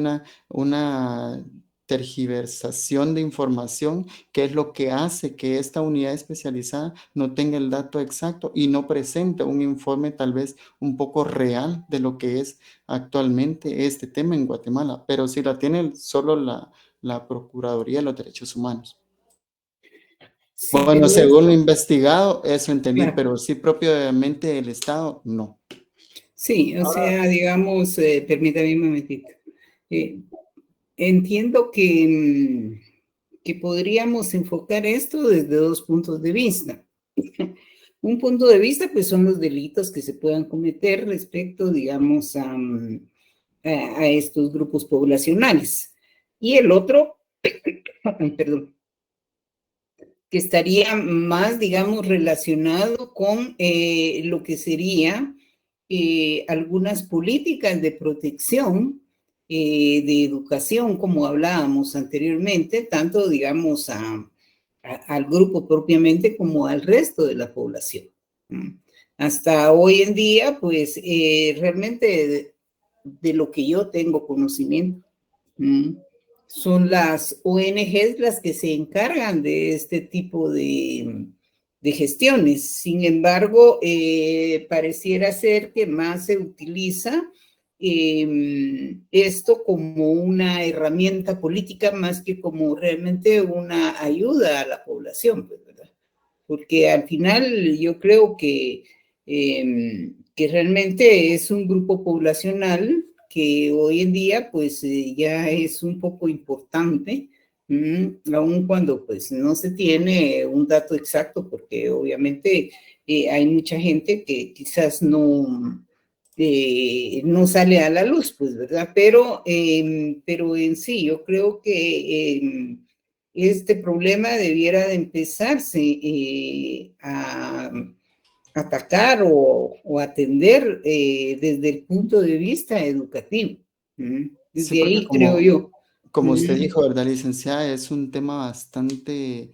una tergiversación de información, que es lo que hace que esta unidad especializada no tenga el dato exacto y no presente un informe tal vez un poco real de lo que es actualmente este tema en Guatemala, pero si la tiene solo la Procuraduría de los Derechos Humanos. Sí, Bueno, pero según lo investigado, eso entendí, claro. pero sí propiamente el Estado, no. Sí, o Ahora, sea, digamos, permítame un momentito. Entiendo que podríamos enfocar esto desde dos puntos de vista. Un punto de vista, pues, son los delitos que se puedan cometer respecto, digamos, a estos grupos poblacionales. Y el otro, perdón, que estaría más, digamos, relacionado con lo que sería algunas políticas de protección, de educación, como hablábamos anteriormente, tanto, digamos, al grupo propiamente como al resto de la población. Hasta hoy en día, pues, realmente de lo que yo tengo conocimiento, son las ONGs las que se encargan de este tipo de gestiones. Sin embargo, pareciera ser que más se utiliza esto como una herramienta política más que como realmente una ayuda a la población, pues, ¿verdad? Porque al final yo creo que realmente es un grupo poblacional que hoy en día pues ya es un poco importante, aun cuando pues no se tiene un dato exacto, porque obviamente hay mucha gente que quizás no sale a la luz, pues, ¿verdad? Pero en sí, yo creo que este problema debiera de empezarse a atacar o atender desde el punto de vista educativo. Sí, Desde porque ahí creo yo. como usted dijo, ¿verdad, licenciada? Es un tema bastante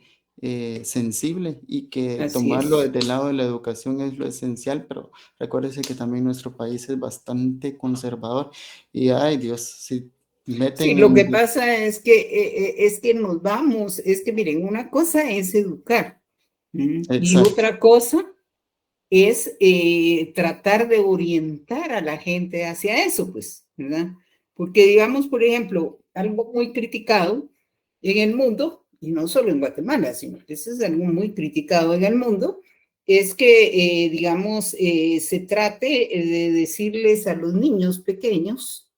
sensible y que Así tomarlo es. desde el lado de la educación es lo esencial, pero recuérdese que también nuestro país es bastante conservador y, ay Dios, si Sí, meten lo que en... pasa es que nos vamos, es que miren, una cosa es educar, y Exacto. otra cosa es tratar de orientar a la gente hacia eso, pues, ¿verdad? Porque digamos, por ejemplo, algo muy criticado en el mundo, y no solo en Guatemala, sino que eso es algo muy criticado en el mundo, es que, digamos, se trate de decirles a los niños pequeños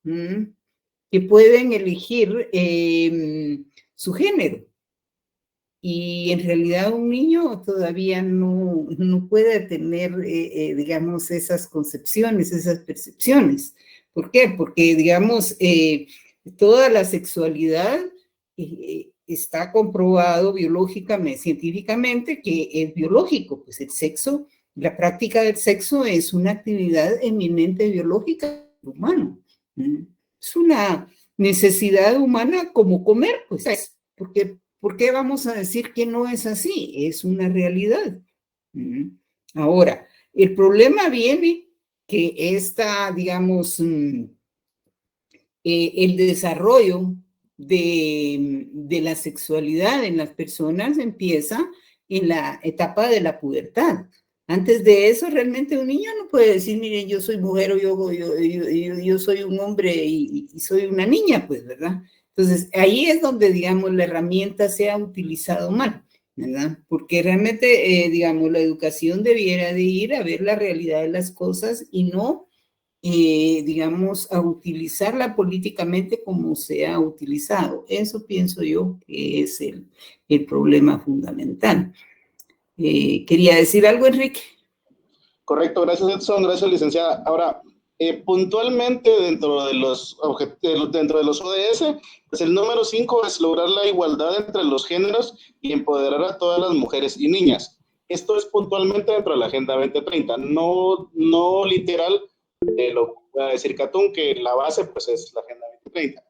que pueden elegir su género. Y en realidad un niño todavía no puede tener, digamos, esas concepciones, esas percepciones. ¿Por qué? Porque, digamos, toda la sexualidad está comprobado biológicamente, científicamente, que es biológico. Pues el sexo, la práctica del sexo es una actividad eminente biológica humana. Es una necesidad humana como comer, pues, porque ¿por qué vamos a decir que no es así? Es una realidad. Ahora, el problema viene que esta, digamos, el desarrollo de la sexualidad en las personas empieza en la etapa de la pubertad. Antes de eso, realmente un niño no puede decir, miren, yo soy mujer o yo soy un hombre y soy una niña, pues, ¿verdad? Entonces, ahí es donde, digamos, la herramienta se ha utilizado mal, ¿verdad? Porque realmente, digamos, la educación debiera de ir a ver la realidad de las cosas y no digamos, a utilizarla políticamente como se ha utilizado. Eso pienso yo que es el problema fundamental. ¿Quería decir algo, Enrique? Correcto, gracias Edson, gracias licenciada. Ahora, puntualmente dentro de los ODS, pues el número 5 es lograr la igualdad entre los géneros y empoderar a todas las mujeres y niñas. Esto es puntualmente dentro de la Agenda 2030, no literal de lo que voy a decir Catún, que la base pues es la Agenda 2030.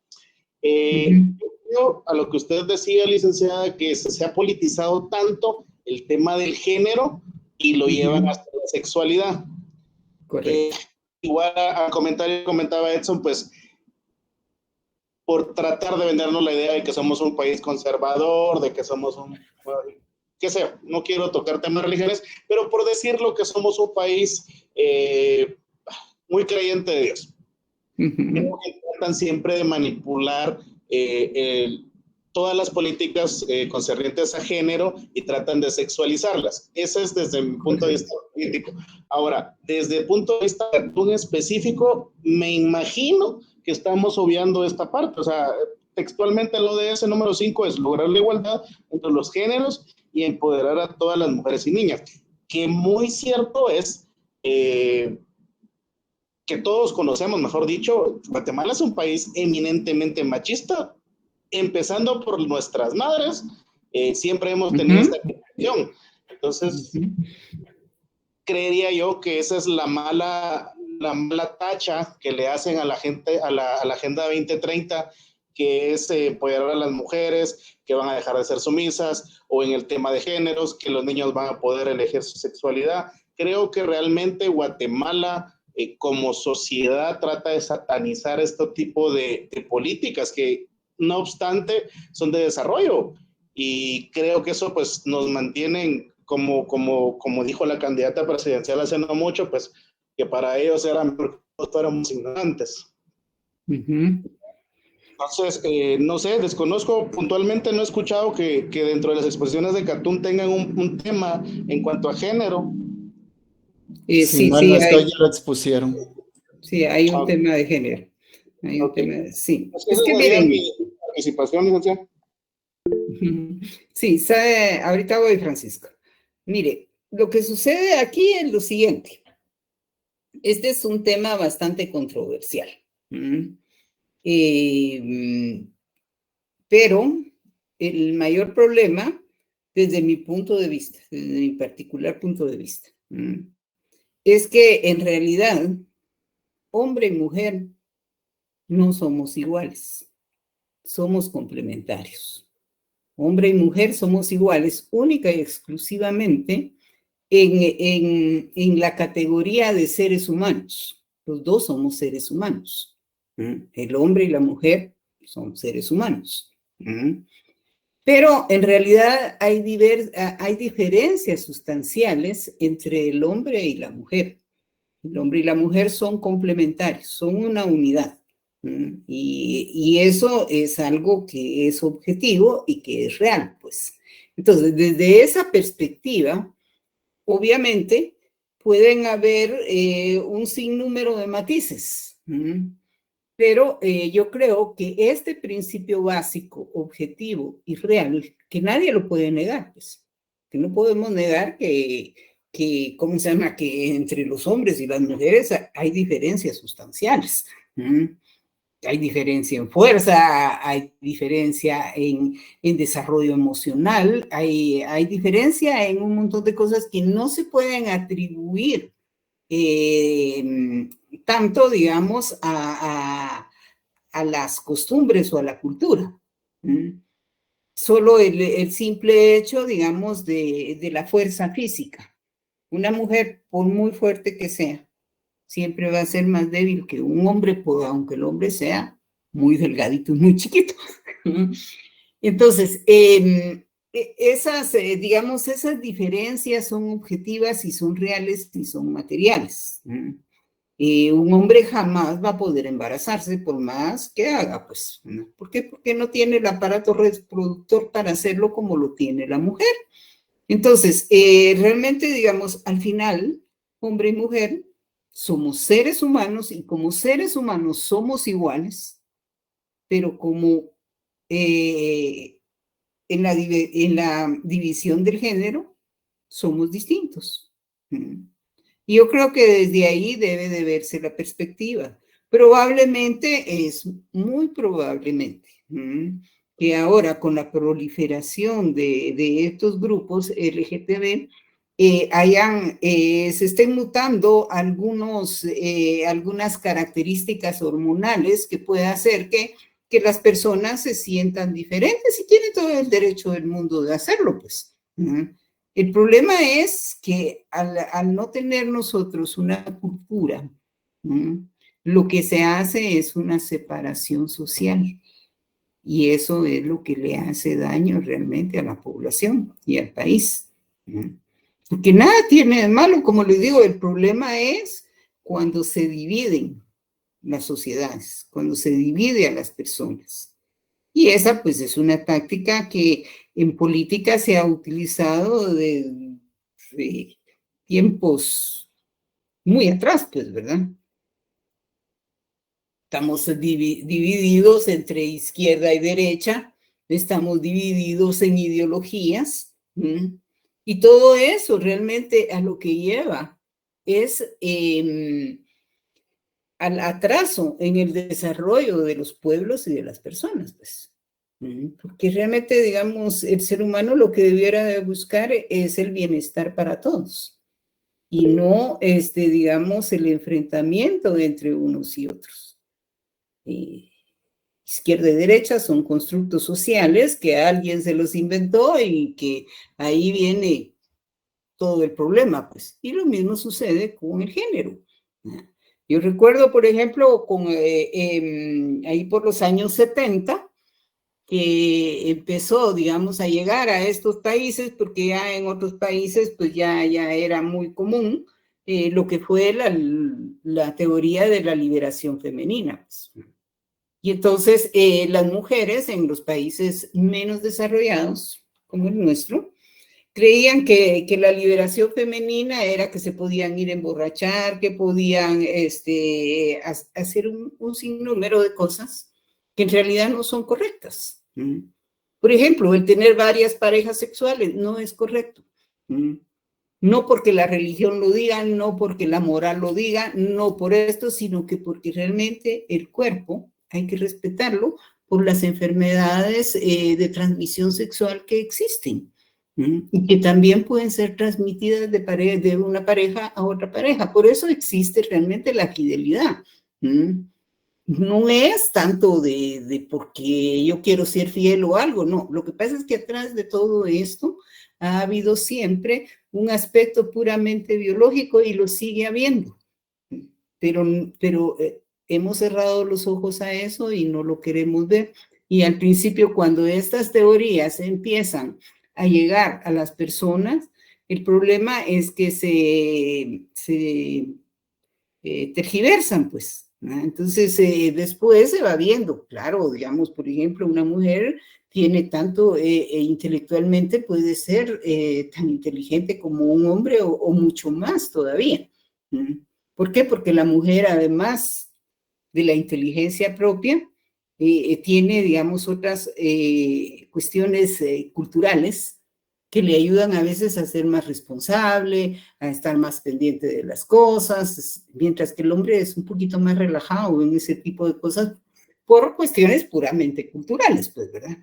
Yo, a lo que usted decía, licenciada, que se ha politizado tanto el tema del género y lo llevan hasta la sexualidad. Correcto. Igual al comentario que comentaba Edson, pues por tratar de vendernos la idea de que somos un país conservador, de que somos qué sé, no quiero tocar temas religiones, pero por decirlo que somos un país muy creyente de Dios. Creo que tratan siempre de manipular todas las políticas concernientes a género y tratan de sexualizarlas. Ese es desde mi punto de vista político. Ahora, desde el punto de vista específico, me imagino que estamos obviando esta parte. O sea, textualmente el ODS número 5 es lograr la igualdad entre los géneros y empoderar a todas las mujeres y niñas. Que muy cierto es que todos conocemos, mejor dicho, Guatemala es un país eminentemente machista, empezando por nuestras madres, siempre hemos tenido esta concepción. Entonces, creería yo que esa es la mala tacha que le hacen a la gente, a la Agenda 2030, que es empoderar a las mujeres, que van a dejar de ser sumisas, o en el tema de géneros, que los niños van a poder elegir su sexualidad. Creo que realmente Guatemala como sociedad trata de satanizar este tipo de políticas que no obstante son de desarrollo, y creo que eso pues nos mantienen como dijo la candidata presidencial hace no mucho, pues que para ellos era mejor que nosotros fuéramos ignorantes. Entonces, no sé, desconozco, puntualmente no he escuchado que dentro de las exposiciones de Catún tengan un tema en cuanto a género. Sí, no estoy, ya lo expusieron. Sí, hay un tema de género. Hay un tema de, sí. Es que miren, mi participación, licenciada. Sí, sabe, ahorita voy, Francisco. Mire, lo que sucede aquí es lo siguiente. Este es un tema bastante controversial. Pero el mayor problema, desde mi punto de vista, desde mi particular punto de vista, es que en realidad hombre y mujer no somos iguales, somos complementarios. Hombre y mujer somos iguales única y exclusivamente en la categoría de seres humanos. Los dos somos seres humanos. El hombre y la mujer son seres humanos. Pero en realidad hay diferencias sustanciales entre el hombre y la mujer. El hombre y la mujer son complementarios, son una unidad. Y eso es algo que es objetivo y que es real, pues. Entonces, desde esa perspectiva, obviamente, pueden haber un sinnúmero de matices, pero yo creo que este principio básico, objetivo y real, que nadie lo puede negar, pues, que no podemos negar que ¿cómo se llama? Que entre los hombres y las mujeres hay diferencias sustanciales. Hay diferencia en fuerza, hay diferencia en desarrollo emocional, hay diferencia en un montón de cosas que no se pueden atribuir tanto, digamos, a las costumbres o a la cultura. Solo el simple hecho, digamos, de la fuerza física. Una mujer, por muy fuerte que sea, siempre va a ser más débil que un hombre, aunque el hombre sea muy delgadito y muy chiquito. Entonces, digamos, esas diferencias son objetivas y son reales y son materiales. Un hombre jamás va a poder embarazarse por más que haga, pues. ¿Por qué? Porque no tiene el aparato reproductor para hacerlo como lo tiene la mujer. Entonces, realmente, digamos, al final, hombre y mujer somos seres humanos y como seres humanos somos iguales, pero como en la división del género somos distintos. Y yo creo que desde ahí debe de verse la perspectiva. Probablemente, es muy probablemente, que ahora con la proliferación de estos grupos LGTB, se estén mutando algunas características hormonales que puede hacer que las personas se sientan diferentes y tienen todo el derecho del mundo de hacerlo, pues. El problema es que al no tener nosotros una cultura, lo que se hace es una separación social. Y eso es lo que le hace daño realmente a la población y al país. Porque nada tiene de malo, como les digo, el problema es cuando se dividen las sociedades, cuando se divide a las personas. Y esa pues es una táctica que en política se ha utilizado de tiempos muy atrás, pues, ¿verdad? Estamos divididos entre izquierda y derecha, estamos divididos en ideologías, y todo eso realmente a lo que lleva es al atraso en el desarrollo de los pueblos y de las personas, pues. Porque realmente, digamos, el ser humano lo que debiera de buscar es el bienestar para todos y no, digamos, el enfrentamiento entre unos y otros. Izquierda y derecha son constructos sociales que alguien se los inventó y que ahí viene todo el problema, pues. Y lo mismo sucede con el género. Yo recuerdo, por ejemplo, ahí por los años 70, que empezó, digamos, a llegar a estos países, porque ya en otros países pues ya era muy común lo que fue la teoría de la liberación femenina. Pues. Y entonces las mujeres en los países menos desarrollados, como el nuestro, creían que la liberación femenina era que se podían ir a emborrachar, que podían hacer un sinnúmero de cosas que en realidad no son correctas. Por ejemplo, el tener varias parejas sexuales no es correcto. No porque la religión lo diga, no porque la moral lo diga, no por esto, sino que porque realmente el cuerpo hay que respetarlo por las enfermedades de transmisión sexual que existen. Y que también pueden ser transmitidas de una pareja a otra pareja. Por eso existe realmente la fidelidad. No es tanto de porque yo quiero ser fiel o algo, no. Lo que pasa es que atrás de todo esto ha habido siempre un aspecto puramente biológico y lo sigue habiendo. Pero hemos cerrado los ojos a eso y no lo queremos ver. Y al principio, cuando estas teorías empiezan a llegar a las personas, el problema es que se tergiversan, pues. Entonces, después se va viendo, claro, digamos, por ejemplo, una mujer tiene tanto, intelectualmente puede ser tan inteligente como un hombre o mucho más todavía. ¿Por qué? Porque la mujer, además de la inteligencia propia, tiene, digamos, otras cuestiones culturales que le ayudan a veces a ser más responsable, a estar más pendiente de las cosas, mientras que el hombre es un poquito más relajado en ese tipo de cosas por cuestiones puramente culturales, pues, ¿verdad?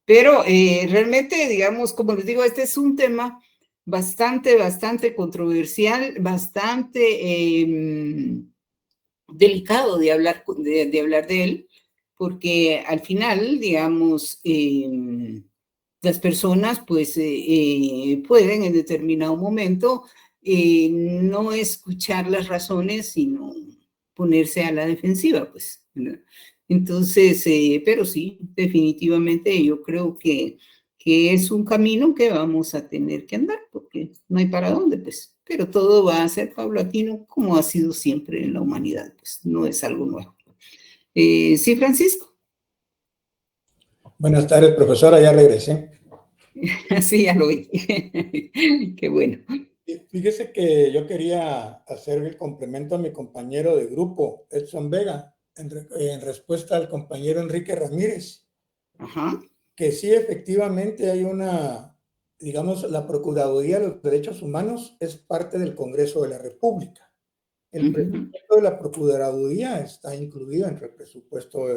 Pero realmente, digamos, como les digo, este es un tema bastante controversial, bastante delicado de hablar de él, porque al final, digamos, las personas pues pueden en determinado momento no escuchar las razones, sino ponerse a la defensiva, pues. ¿Verdad? Entonces, pero sí, definitivamente yo creo que es un camino que vamos a tener que andar, porque no hay para dónde, pues. Pero todo va a ser paulatino, como ha sido siempre en la humanidad, pues no es algo nuevo. Sí, Francisco. Buenas tardes, profesora, ya regresé. Sí, ya lo vi. Qué bueno. Fíjese que yo quería hacer el complemento a mi compañero de grupo, Edson Vega, en respuesta al compañero Enrique Ramírez. Ajá. Que sí, efectivamente hay una, digamos, la Procuraduría de los Derechos Humanos es parte del Congreso de la República. El presupuesto de la Procuraduría está incluido entre el presupuesto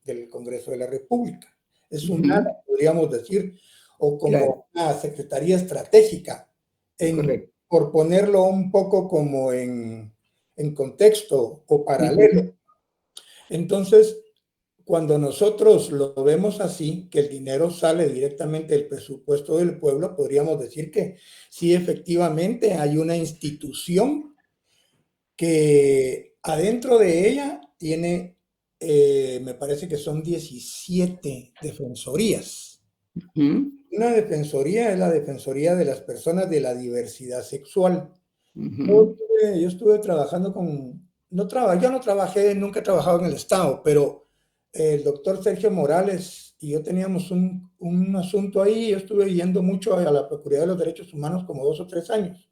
del Congreso de la República. Es un ala, podríamos decir, o como una secretaría estratégica, por ponerlo un poco como en contexto o paralelo. Entonces, cuando nosotros lo vemos así, que el dinero sale directamente del presupuesto del pueblo, podríamos decir que sí, efectivamente hay una institución que adentro de ella tiene me parece que son 17 defensorías. Una defensoría es la defensoría de las personas de la diversidad sexual. Yo estuve trabajando con, yo no trabajé, nunca he trabajado en el Estado, pero el doctor Sergio Morales y yo teníamos un asunto ahí. Yo estuve yendo mucho a la Procuraduría de los Derechos Humanos como 2 o 3 años.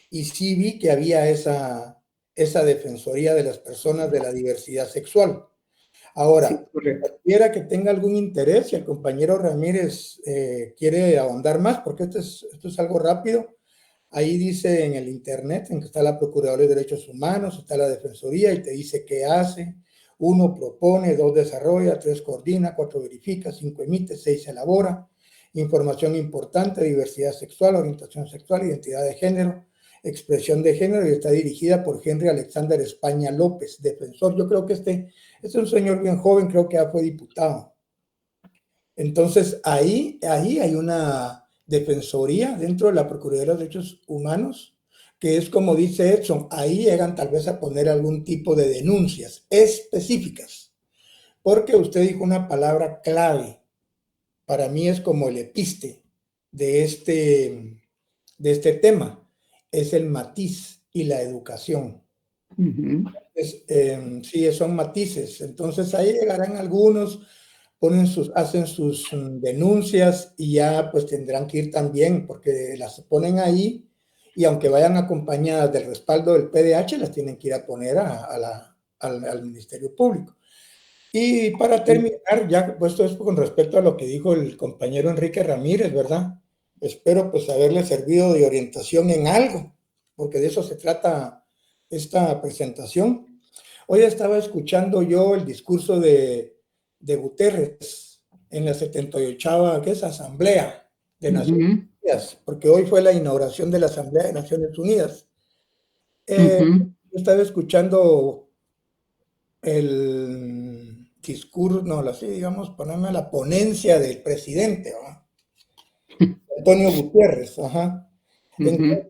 Y sí vi que había esa defensoría de las personas de la diversidad sexual. Ahora, Sí, correcto. cualquiera que tenga algún interés, si el compañero Ramírez quiere ahondar más, porque esto es algo rápido, ahí dice en el internet, en que está la Procuraduría de Derechos Humanos, está la Defensoría y te dice qué hace. 1 propone, 2 desarrolla, 3 coordina, 4 verifica, 5 emite, 6 elabora. Información importante, diversidad sexual, orientación sexual, identidad de género, expresión de género, y está dirigida por Henry Alexander España López, defensor. Yo creo que este es un señor bien joven, creo que ya fue diputado. Entonces, ahí hay una defensoría dentro de la Procuraduría de los Derechos Humanos, que es como dice Edson, ahí llegan tal vez a poner algún tipo de denuncias específicas, porque usted dijo una palabra clave, para mí es como el episte de este tema, es el matiz y la educación. Sí, son matices. Entonces ahí llegarán algunos, hacen sus denuncias y ya pues tendrán que ir también, porque las ponen ahí y aunque vayan acompañadas del respaldo del PDH, las tienen que ir a poner al Ministerio Público. Y para terminar, ya puesto esto con respecto a lo que dijo el compañero Enrique Ramírez, ¿verdad? Espero pues haberle servido de orientación en algo, porque de eso se trata esta presentación. Hoy estaba escuchando yo el discurso de Guterres en la 78ª, ¿qué es? Asamblea de Naciones Unidas, porque hoy fue la inauguración de la Asamblea de Naciones Unidas. Yo estaba escuchando el discurso, digamos, ponerme a la ponencia del presidente, ¿verdad? Antonio Gutiérrez, ajá. Entonces,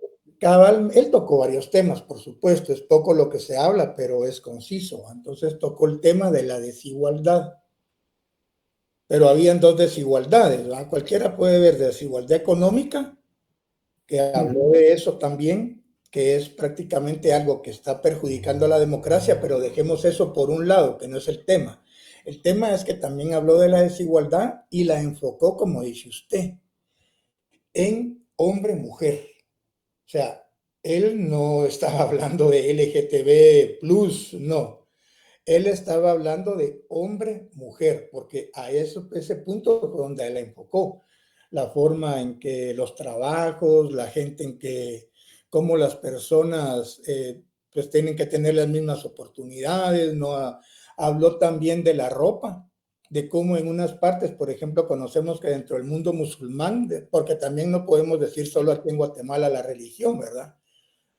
él tocó varios temas, por supuesto, es poco lo que se habla, pero es conciso. Entonces tocó el tema de la desigualdad, pero habían 2 desigualdades, ¿verdad? Cualquiera puede ver desigualdad económica, que habló de eso también, que es prácticamente algo que está perjudicando a la democracia, pero dejemos eso por un lado, que no es el tema. El tema es que también habló de la desigualdad y la enfocó, como dice usted, en hombre-mujer. O sea, él no estaba hablando de LGTB+, no. Él estaba hablando de hombre-mujer, porque a ese punto fue donde él enfocó. La forma en que los trabajos, la gente en que, cómo las personas pues tienen que tener las mismas oportunidades, ¿no? Habló también de la ropa, de cómo en unas partes, por ejemplo, conocemos que dentro del mundo musulmán, porque también no podemos decir solo aquí en Guatemala la religión, ¿verdad?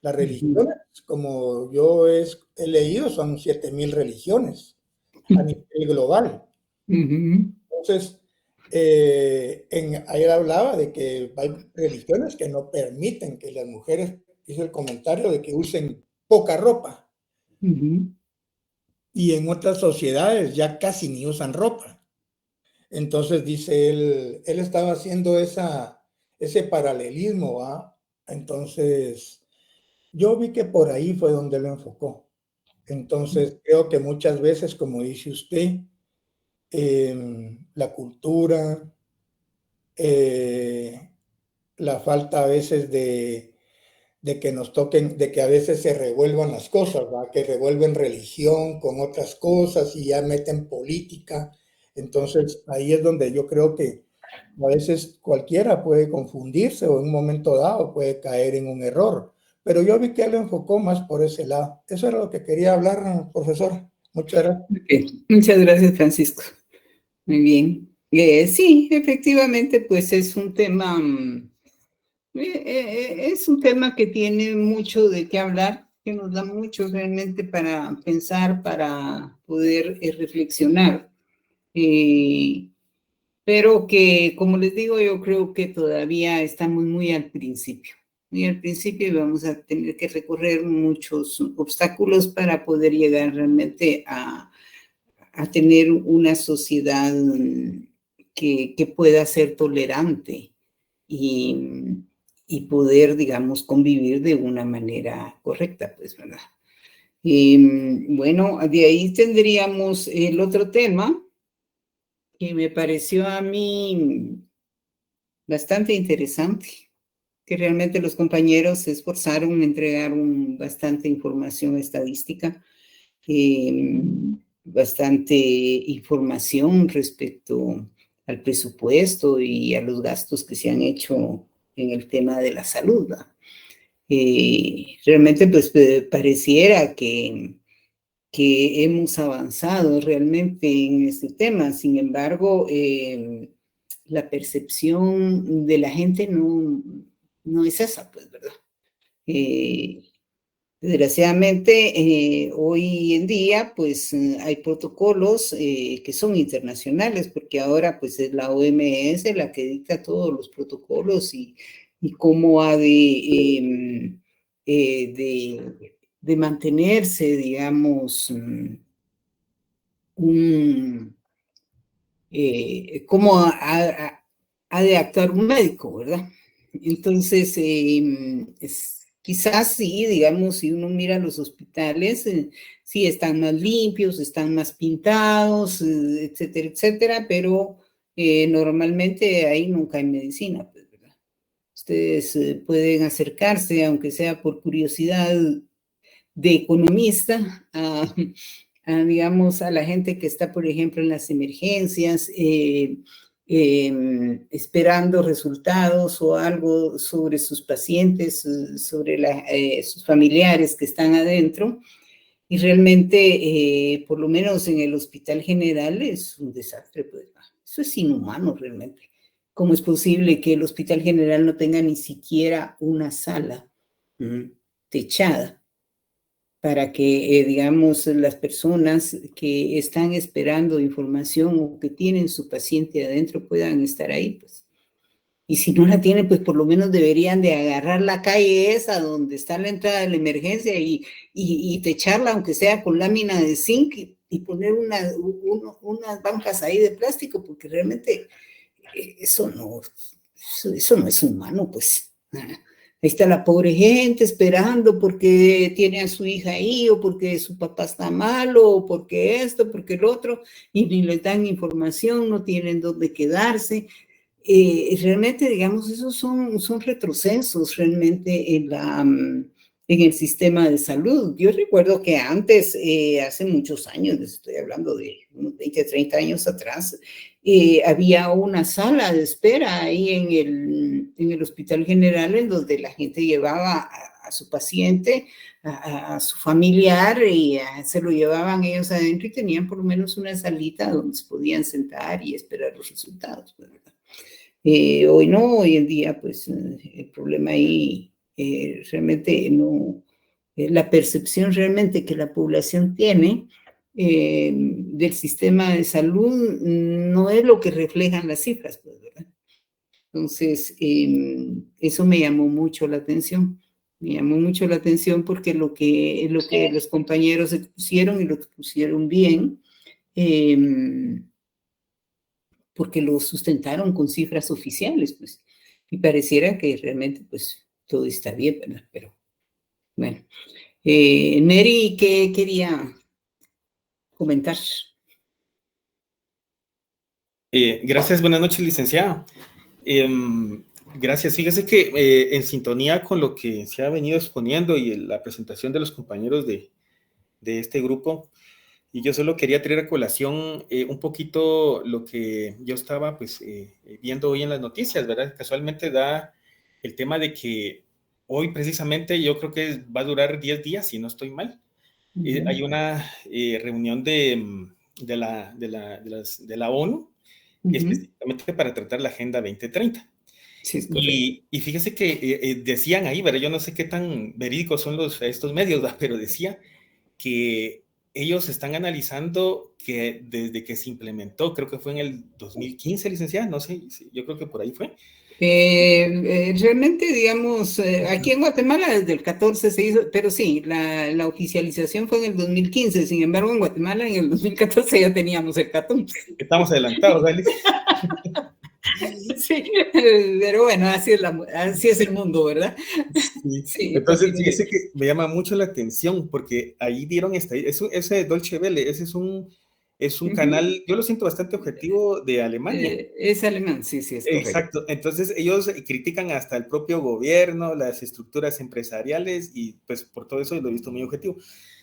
Las religiones, como yo he leído, son 7,000 religiones a nivel global. Entonces, ahí hablaba de que hay religiones que no permiten que las mujeres, hizo el comentario de que usen poca ropa. Y en otras sociedades ya casi ni usan ropa. Entonces, dice él estaba haciendo ese paralelismo, ¿va? Entonces, yo vi que por ahí fue donde lo enfocó. Entonces, creo que muchas veces, como dice usted, la cultura, la falta a veces de que nos toquen, de que a veces se revuelvan las cosas, ¿verdad? Que revuelven religión con otras cosas y ya meten política. Entonces, ahí es donde yo creo que a veces cualquiera puede confundirse o en un momento dado puede caer en un error. Pero yo vi que él lo enfocó más por ese lado. Eso era lo que quería hablar, profesor. Muchas gracias. Okay. Muchas gracias, Francisco. Muy bien. Sí, efectivamente, pues es un tema, que tiene mucho de qué hablar, que nos da mucho realmente para pensar, para poder reflexionar. Pero que, como les digo, yo creo que todavía estamos muy al principio. Muy al principio y vamos a tener que recorrer muchos obstáculos para poder llegar realmente a a tener una sociedad que pueda ser tolerante y poder, digamos, convivir de una manera correcta, pues, ¿verdad? Bueno, de ahí tendríamos el otro tema que me pareció a mí bastante interesante, que realmente los compañeros se esforzaron en entregar bastante información estadística, bastante información respecto al presupuesto y a los gastos que se han hecho en el tema de la salud, ¿verdad? Realmente pues pareciera que hemos avanzado realmente en este tema. Sin embargo, la percepción de la gente no es esa, pues, ¿verdad? Desgraciadamente, hoy en día, pues, hay protocolos que son internacionales, porque ahora, pues, es la OMS la que dicta todos los protocolos y cómo ha de mantenerse, digamos, cómo ha de actuar un médico, ¿verdad? Entonces, quizás sí, digamos, si uno mira los hospitales, sí están más limpios, están más pintados, etcétera, etcétera, pero normalmente ahí nunca hay medicina, pues, ¿verdad? Ustedes pueden acercarse, aunque sea por curiosidad de economista, digamos, a la gente que está, por ejemplo, en las emergencias, esperando resultados o algo sobre sus pacientes, sobre sus familiares que están adentro. Y realmente, por lo menos en el Hospital General, es un desastre. Pues, eso es inhumano realmente. ¿Cómo es posible que el Hospital General no tenga ni siquiera una sala techada para que, digamos, las personas que están esperando información o que tienen su paciente adentro puedan estar ahí, pues? Y si no la tienen, pues por lo menos deberían de agarrar la calle esa donde está la entrada de la emergencia y techarla, aunque sea con lámina de zinc, y poner unas bancas ahí de plástico, porque realmente eso no es humano, pues. Ahí está la pobre gente esperando porque tiene a su hija ahí, o porque su papá está malo, o porque esto, porque el otro, y ni les dan información, no tienen dónde quedarse. Realmente, digamos, esos son retrocesos realmente en el sistema de salud. Yo recuerdo que antes, hace muchos años, les estoy hablando de unos 20, 30 años atrás, había una sala de espera ahí en el Hospital General en donde la gente llevaba a su paciente, a su familiar, y se lo llevaban ellos adentro y tenían por lo menos una salita donde se podían sentar y esperar los resultados, ¿verdad? Hoy no, hoy en día, pues el problema ahí realmente no, la percepción realmente que la población tiene del sistema de salud no es lo que reflejan las cifras, pues, ¿verdad? Entonces, eso me llamó mucho la atención. Me llamó mucho la atención porque lo que los compañeros expusieron y lo expusieron bien, porque lo sustentaron con cifras oficiales, pues, y pareciera que realmente, pues, todo está bien, ¿verdad? Pero, bueno. Neri, ¿qué quería comentar? Gracias, buenas noches, licenciada. Gracias. Fíjese que en sintonía con lo que se ha venido exponiendo y la presentación de los compañeros de este grupo, y yo solo quería traer a colación un poquito lo que yo estaba pues viendo hoy en las noticias, ¿verdad? Casualmente da el tema de que hoy precisamente yo creo que va a durar 10 días, si no estoy mal. Hay una reunión de la ONU, específicamente para tratar la Agenda 2030. Sí, es y fíjese que decían ahí, ¿verdad? Yo no sé qué tan verídicos son estos medios, ¿verdad? Pero decía que ellos están analizando que desde que se implementó, creo que fue en el 2015, licenciada, no sé, yo creo que por ahí fue, Realmente, digamos, aquí en Guatemala desde el 14 se hizo, pero sí, la oficialización fue en el 2015, sin embargo en Guatemala en el 2014 ya teníamos el 14. Estamos adelantados, Alice. Sí, pero bueno, así es el mundo, ¿verdad? Sí. Sí, Entonces, fíjese que me llama mucho la atención porque ahí dieron ese Deutsche Welle, ese es un canal, yo lo siento bastante objetivo de Alemania. Es alemán, sí, es correcto. Exacto, entonces ellos critican hasta el propio gobierno, las estructuras empresariales y pues por todo eso lo he visto muy objetivo.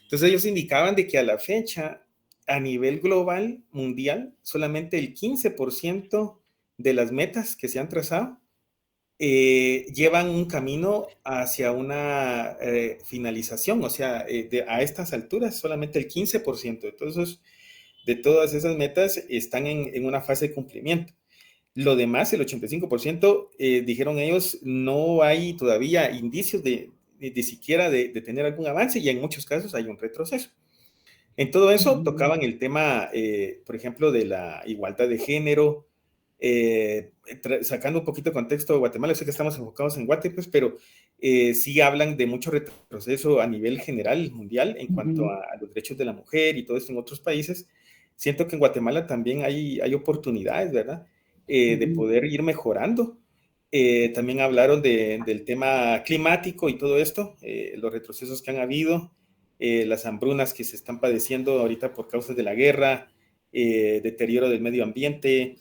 Entonces ellos indicaban de que a la fecha, a nivel global, mundial, solamente el 15% de las metas que se han trazado llevan un camino hacia una finalización, o sea, a estas alturas solamente el 15%. Entonces, de todas esas metas están en una fase de cumplimiento. Lo demás, el 85%, dijeron ellos, no hay todavía indicios de siquiera de tener algún avance y en muchos casos hay un retroceso. En todo eso tocaban el tema, por ejemplo, de la igualdad de género, sacando un poquito de contexto de Guatemala, sé que estamos enfocados en Guatemala, pues, pero sí hablan de mucho retroceso a nivel general, mundial, en cuanto a los derechos de la mujer y todo esto en otros países. Siento que en Guatemala también hay oportunidades, ¿verdad? De poder ir mejorando. También hablaron del tema climático y todo esto, los retrocesos que han habido, las hambrunas que se están padeciendo ahorita por causa de la guerra, deterioro del medio ambiente,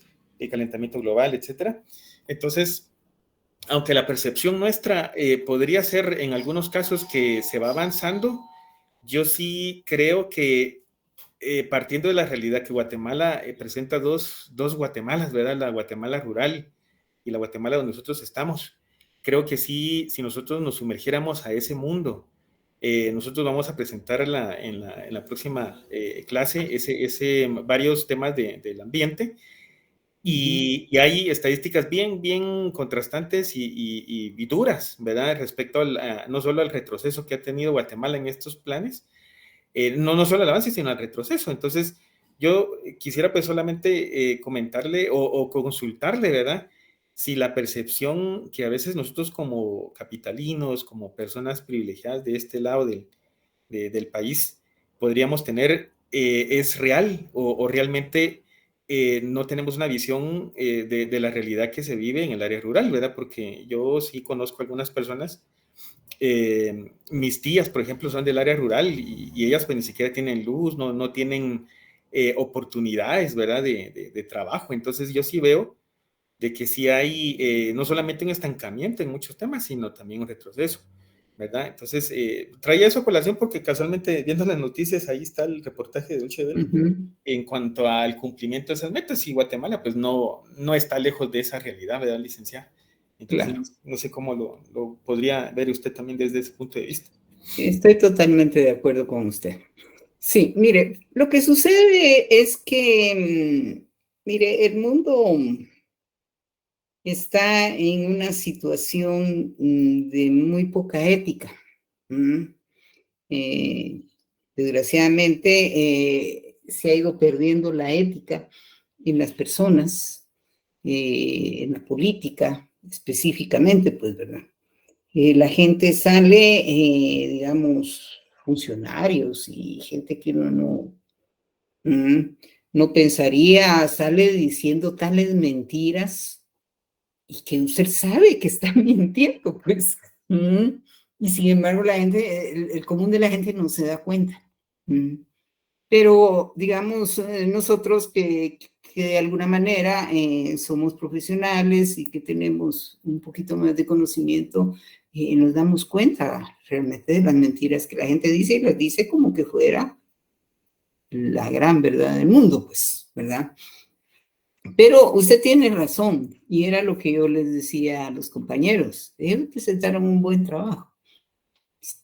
calentamiento global, etcétera. Entonces, aunque la percepción nuestra podría ser en algunos casos que se va avanzando, yo sí creo que partiendo de la realidad que Guatemala presenta dos Guatemalas, ¿verdad? La Guatemala rural y la Guatemala donde nosotros estamos. Creo que sí, si nosotros nos sumergiéramos a ese mundo, nosotros vamos a presentar en la próxima clase varios temas del ambiente y hay estadísticas bien contrastantes y duras, ¿verdad? Respecto no solo al retroceso que ha tenido Guatemala en estos planes, no solo al avance, sino al retroceso. Entonces, yo quisiera pues solamente comentarle o consultarle, ¿verdad? Si la percepción que a veces nosotros como capitalinos, como personas privilegiadas de este lado del país, podríamos tener es real o realmente no tenemos una visión de la realidad que se vive en el área rural, ¿verdad? Porque yo sí conozco algunas personas, mis tías, por ejemplo, son del área rural y ellas pues ni siquiera tienen luz, no tienen oportunidades, ¿verdad? De trabajo. Entonces yo sí veo de que sí hay no solamente un estancamiento en muchos temas, sino también un retroceso, ¿verdad? Entonces, traía eso a colación porque casualmente viendo las noticias, ahí está el reportaje de Deutsche Welle en cuanto al cumplimiento de esas metas y Guatemala pues no está lejos de esa realidad, ¿verdad, licenciada? Entonces, claro. No sé cómo lo podría ver usted también desde ese punto de vista. Estoy totalmente de acuerdo con usted. Sí, mire, lo que sucede es que, mire, el mundo está en una situación de muy poca ética. Desgraciadamente, se ha ido perdiendo la ética en las personas, en la política específicamente, pues, ¿verdad? La gente sale, digamos, funcionarios y gente que uno no pensaría, sale diciendo tales mentiras y que usted sabe que está mintiendo, pues. Y sin embargo, la gente, el común de la gente no se da cuenta. Pero, digamos, nosotros que de alguna manera somos profesionales y que tenemos un poquito más de conocimiento, nos damos cuenta realmente de las mentiras que la gente dice y las dice como que fuera la gran verdad del mundo, pues, ¿verdad? Pero usted tiene razón, y era lo que yo les decía a los compañeros. Ellos presentaron un buen trabajo.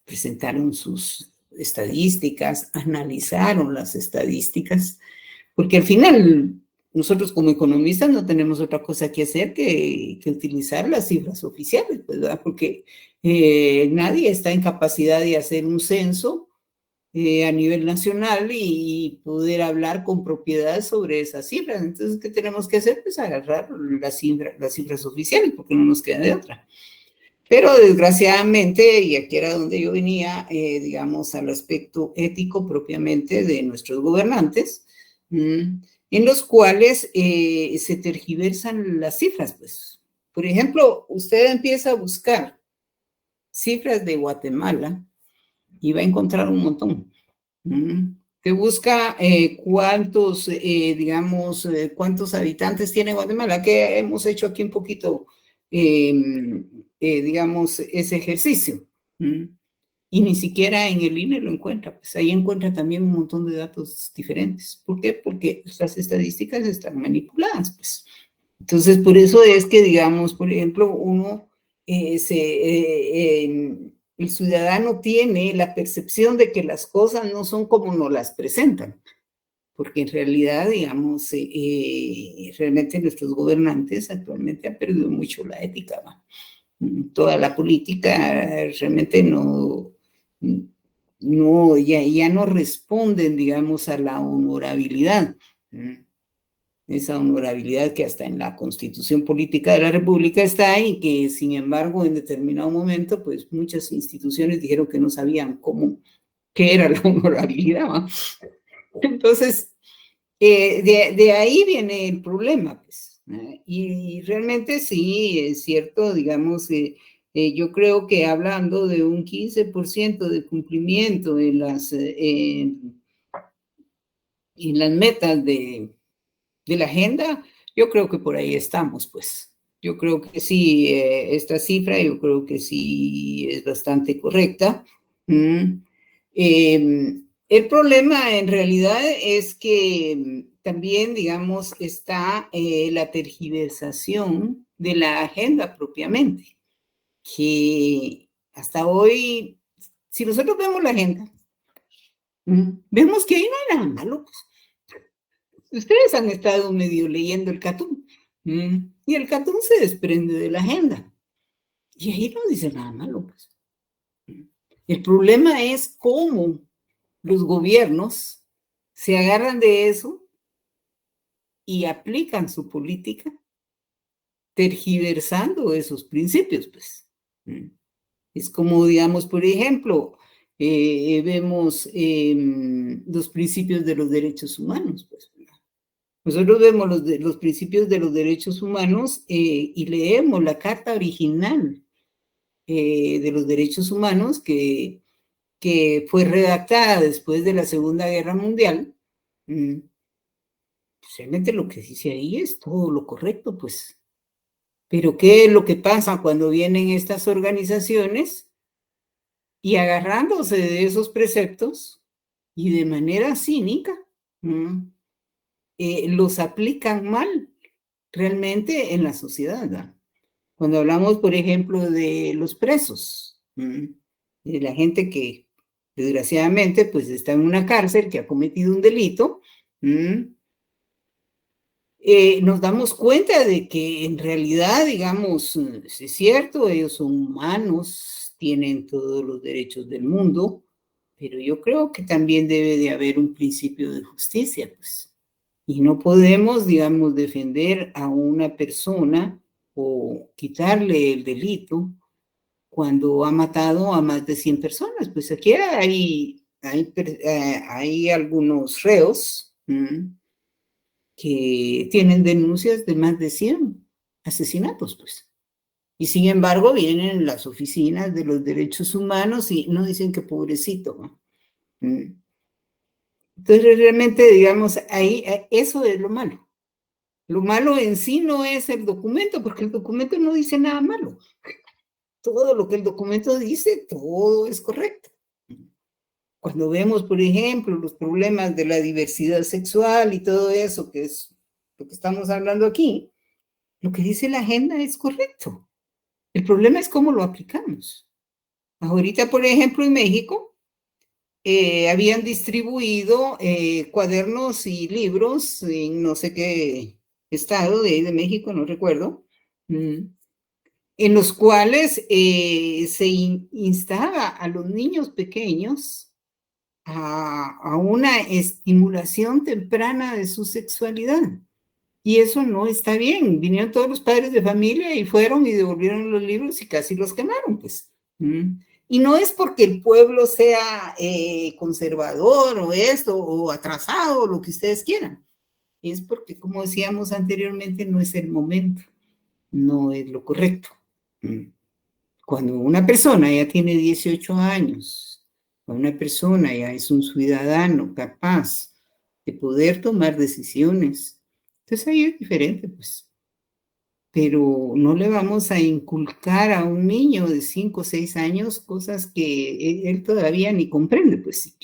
Presentaron sus estadísticas, analizaron las estadísticas, porque al final nosotros como economistas no tenemos otra cosa que hacer que utilizar las cifras oficiales, ¿verdad? Porque nadie está en capacidad de hacer un censo a nivel nacional y poder hablar con propiedad sobre esas cifras. Entonces, ¿qué tenemos que hacer? Pues agarrar las cifras oficiales, porque no nos queda de otra. Pero desgraciadamente, y aquí era donde yo venía, digamos, al aspecto ético propiamente de nuestros gobernantes, en los cuales se tergiversan las cifras, pues. Por ejemplo, usted empieza a buscar cifras de Guatemala y va a encontrar un montón. Que busca cuántos, digamos, cuántos habitantes tiene Guatemala, que hemos hecho aquí un poquito, digamos, ese ejercicio. Y ni siquiera en el INE lo encuentra, pues ahí encuentra también un montón de datos diferentes. ¿Por qué? Porque las estadísticas están manipuladas, pues. Entonces, por eso es que, digamos, por ejemplo, uno el ciudadano tiene la percepción de que las cosas no son como nos las presentan, porque en realidad, digamos, realmente nuestros gobernantes actualmente han perdido mucho la ética, ¿va? Toda la política realmente ya no responden, digamos, a la honorabilidad. Esa honorabilidad que hasta en la Constitución Política de la República está y que, sin embargo, en determinado momento, pues muchas instituciones dijeron que no sabían qué era la honorabilidad, ¿no? Entonces, de ahí viene el problema, pues. Y realmente sí, es cierto, digamos, yo creo que hablando de un 15% de cumplimiento en las metas de la agenda, yo creo que por ahí estamos, pues. Yo creo que sí, esta cifra, yo creo que sí es bastante correcta. El problema en realidad es que también, digamos, está la tergiversación de la agenda propiamente, que hasta hoy, si nosotros vemos la agenda, vemos que ahí no hay nada malo, pues. Ustedes han estado medio leyendo el Catún, y el Catún se desprende de la agenda, y ahí no dice nada malo, pues. El problema es cómo los gobiernos se agarran de eso y aplican su política tergiversando esos principios, pues. Es como, digamos, por ejemplo, vemos los principios de los derechos humanos, pues. Nosotros vemos los principios de los derechos humanos y leemos la carta original de los derechos humanos que fue redactada después de la Segunda Guerra Mundial. Realmente lo que dice ahí es todo lo correcto, pues. Pero ¿qué es lo que pasa cuando vienen estas organizaciones y agarrándose de esos preceptos y de manera cínica los aplican mal realmente en la sociedad, ¿no? Cuando hablamos, por ejemplo, de los presos, de la gente que desgraciadamente pues está en una cárcel, que ha cometido un delito, nos damos cuenta de que en realidad, digamos, es cierto, ellos son humanos, tienen todos los derechos del mundo, pero yo creo que también debe de haber un principio de justicia, pues. Y no podemos, digamos, defender a una persona o quitarle el delito cuando ha matado a más de 100 personas. Pues aquí hay algunos reos que tienen denuncias de más de 100 asesinatos, pues. Y sin embargo vienen las oficinas de los derechos humanos y no dicen que pobrecito, ¿no? Entonces, realmente, digamos, ahí eso es lo malo. Lo malo en sí no es el documento, porque el documento no dice nada malo. Todo lo que el documento dice, todo es correcto. Cuando vemos, por ejemplo, los problemas de la diversidad sexual y todo eso, que es lo que estamos hablando aquí, lo que dice la agenda es correcto. El problema es cómo lo aplicamos. Ahorita, por ejemplo, en México, habían distribuido cuadernos y libros en no sé qué estado de México, no recuerdo, en los cuales se instaba a los niños pequeños a una estimulación temprana de su sexualidad. Y eso no está bien. Vinieron todos los padres de familia y fueron y devolvieron los libros y casi los quemaron, pues. Y no es porque el pueblo sea conservador o esto, o atrasado, o lo que ustedes quieran. Es porque, como decíamos anteriormente, no es el momento, no es lo correcto. Cuando una persona ya tiene 18 años, cuando una persona ya es un ciudadano capaz de poder tomar decisiones, entonces ahí es diferente, pues. Pero no le vamos a inculcar a un niño de 5 o 6 años cosas que él todavía ni comprende, pues,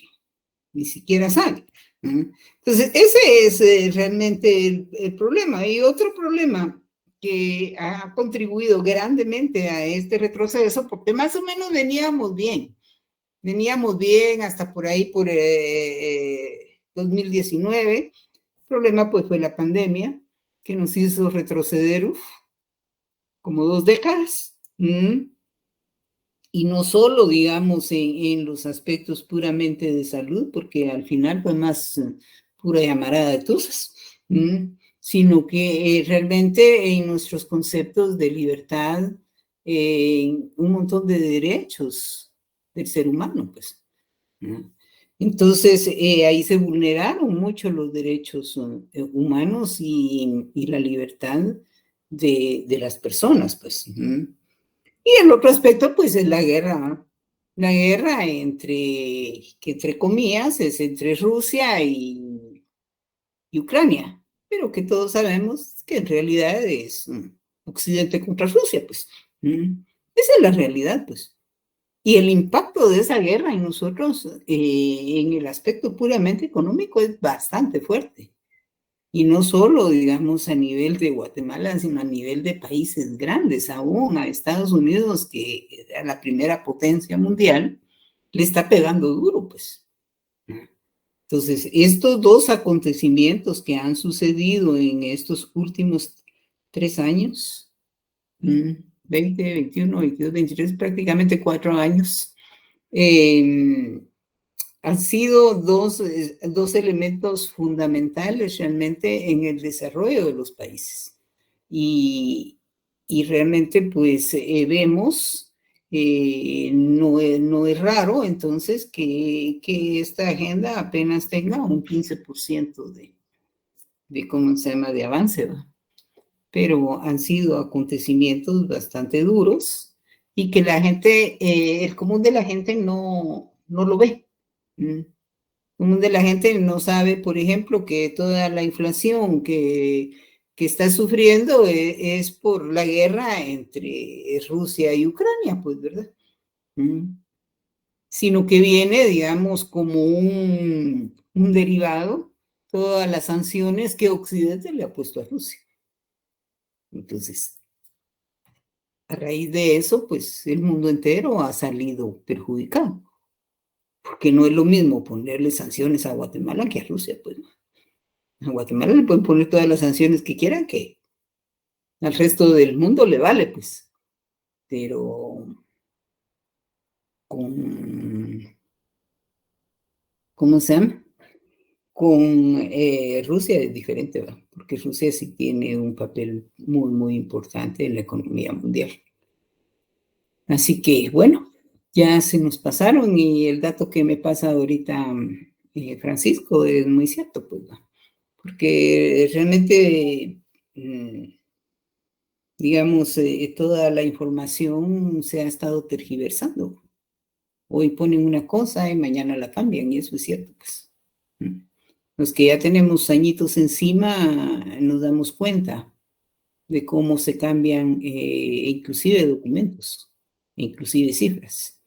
ni siquiera sabe. Entonces, ese es realmente el problema. Y otro problema que ha contribuido grandemente a este retroceso, porque más o menos veníamos bien hasta por ahí, por 2019. El problema, pues, fue la pandemia, que nos hizo retroceder como 2 décadas. Y no solo, digamos, en los aspectos puramente de salud, porque al final fue más pura llamarada de tusas, sino que realmente en nuestros conceptos de libertad, un montón de derechos del ser humano, pues. Entonces, ahí se vulneraron mucho los derechos humanos y la libertad de las personas, pues. Y el otro aspecto, pues, es la guerra. La guerra que entre comillas, es entre Rusia y Ucrania, pero que todos sabemos que en realidad es Occidente contra Rusia, pues. Esa es la realidad, pues. Y el impacto de esa guerra en nosotros, en el aspecto puramente económico, es bastante fuerte. Y no solo, digamos, a nivel de Guatemala, sino a nivel de países grandes, aún a Estados Unidos, que era la primera potencia mundial, le está pegando duro, pues. Entonces, estos 2 acontecimientos que han sucedido en estos últimos 3 años, 20, 21, 22, 23, prácticamente 4 años, han sido dos elementos fundamentales realmente en el desarrollo de los países. Y realmente, pues, vemos, no es raro, entonces, que esta agenda apenas tenga un 15% de ¿cómo se llama?, de avance, ¿va? Pero han sido acontecimientos bastante duros y que la gente, el común de la gente no lo ve. El común de la gente no sabe, por ejemplo, que toda la inflación que está sufriendo es por la guerra entre Rusia y Ucrania, pues, ¿verdad? Sino que viene, digamos, como un derivado, todas las sanciones que Occidente le ha puesto a Rusia. Entonces, a raíz de eso, pues el mundo entero ha salido perjudicado, porque no es lo mismo ponerle sanciones a Guatemala que a Rusia, pues. A Guatemala le pueden poner todas las sanciones que quieran, que al resto del mundo le vale, pues. Pero ¿cómo se llama? Con Rusia es diferente, ¿va? Porque Rusia sí tiene un papel muy, muy importante en la economía mundial. Así que, bueno, ya se nos pasaron y el dato que me pasa ahorita Francisco es muy cierto, pues, ¿va? Porque realmente, digamos, toda la información se ha estado tergiversando. Hoy ponen una cosa y mañana la cambian, y eso es cierto, pues. Los que ya tenemos añitos encima nos damos cuenta de cómo se cambian inclusive documentos, inclusive cifras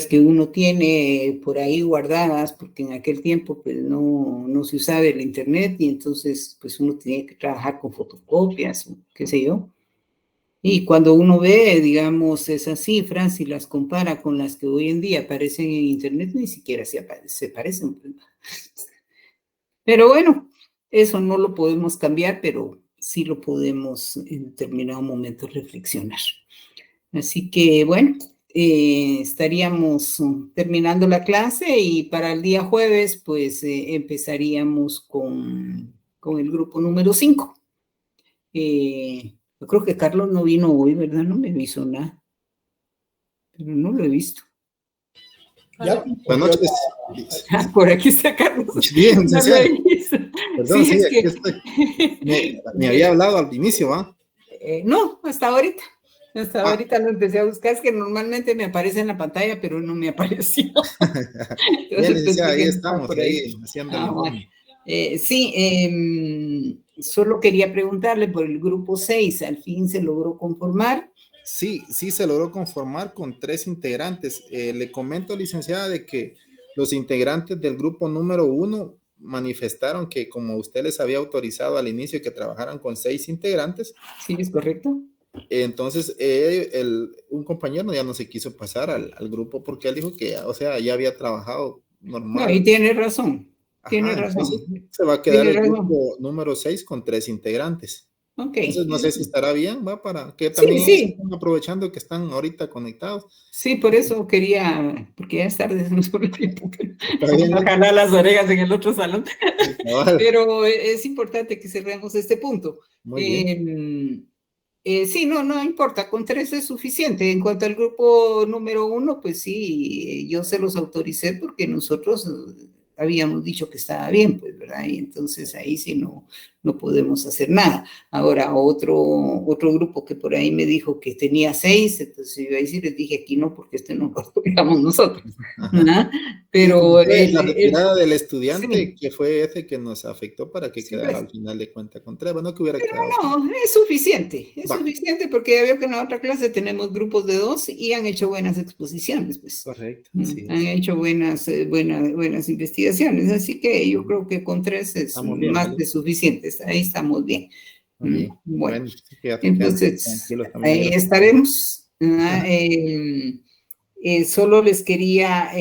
que uno tiene por ahí guardadas, porque en aquel tiempo pues no se usaba el internet y entonces pues uno tenía que trabajar con fotocopias, qué sé yo. Y cuando uno ve, digamos, esas cifras y las compara con las que hoy en día aparecen en internet, ni siquiera se parecen. Pero bueno, eso no lo podemos cambiar, pero sí lo podemos en determinado momento reflexionar. Así que, bueno, estaríamos terminando la clase y para el día jueves, pues empezaríamos con el grupo número 5. Yo creo que Carlos no vino hoy, ¿verdad? No me avisó nada. Pero no lo he visto. Ya, Buenas noches. Por aquí está Carlos. Bien, No lo he visto. perdón, Sí, sí, es aquí que- estoy. Me había hablado al inicio, ¿va? No, hasta ahorita. Hasta Ah. ahorita lo empecé a buscar. Es que normalmente me aparece en la pantalla, pero no me apareció. Bien, licenciada, ahí pensé que estamos, por ahí haciendo el informe. Sí, solo quería preguntarle por el grupo 6, ¿al fin se logró conformar? Sí, sí se logró conformar con 3 integrantes. Le comento, licenciada, de que los integrantes del grupo número 1 manifestaron que como usted les había autorizado al inicio que trabajaran con 6 integrantes, ¿Sí es correcto? entonces un compañero ya no se quiso pasar al grupo porque él dijo que, o sea, ya había trabajado normal. No, y tiene razón. Tiene Ajá, razón. entonces se va a quedar Tiene el razón. grupo número 6 con 3 integrantes. Ok. Entonces no sé si estará bien, va, para que Sí, también sí. están aprovechando que están ahorita conectados. Sí, por eso quería, porque ya es tarde, no solo tiempo, Está bien, ¿no? jalar las orejas en el otro salón. Cabal. Pero es importante que cerremos este punto. Muy bien. Sí, no importa, con 3 es suficiente. En cuanto al grupo número 1, pues sí, yo se los autoricé porque nosotros habíamos dicho que estaba bien, pues, ¿verdad? Y entonces ahí sí no podemos hacer nada. Ahora, otro grupo que por ahí me dijo que tenía 6, entonces yo ahí sí les dije aquí no, porque este no lo apoyamos nosotros. ¿No? Pero la retirada del estudiante, sí. que fue ese que nos afectó para que Sí, quedara pues. al final de cuenta con 3, bueno, que hubiera quedado. No, es suficiente Va. porque ya veo que en la otra clase tenemos grupos de 2 y han hecho buenas exposiciones, pues. Correcto, Sí, han hecho buenas investigaciones, así que yo creo que con 3 es estamos bien, más ¿vale? de suficientes, ahí estamos bien. Muy bien. Bueno, Bueno, sí, que ya entonces tranquilos también. ahí estaremos. Solo les quería,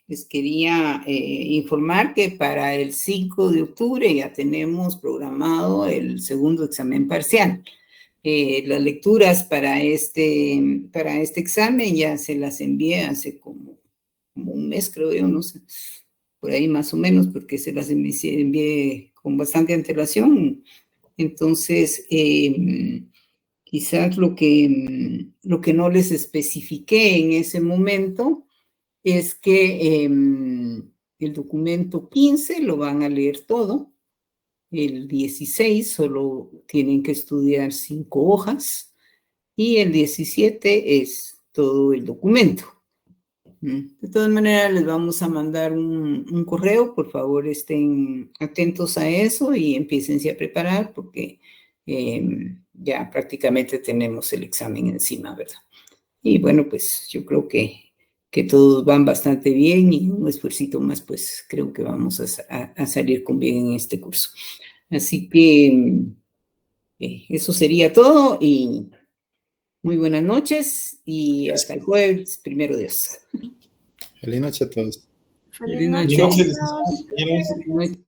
les quería informar que para el 5 de octubre ya tenemos programado el segundo examen parcial. Las lecturas para este examen ya se las envié hace como un mes, creo yo, no sé, por ahí más o menos, porque se las envié con bastante antelación. Entonces, quizás lo que no les especifiqué en ese momento es que el documento 15 lo van a leer todo, el 16 solo tienen que estudiar 5 hojas y el 17 es todo el documento. De todas maneras, les vamos a mandar un correo, por favor estén atentos a eso y empiécense a preparar porque ya prácticamente tenemos el examen encima, ¿verdad? Y bueno, pues yo creo que todos van bastante bien y un esfuercito más, pues creo que vamos a salir con bien en este curso. Así que eso sería todo y muy buenas noches y hasta el jueves, primero Dios. Feliz noche a todos. Feliz noche. Feliz noche. Feliz noche.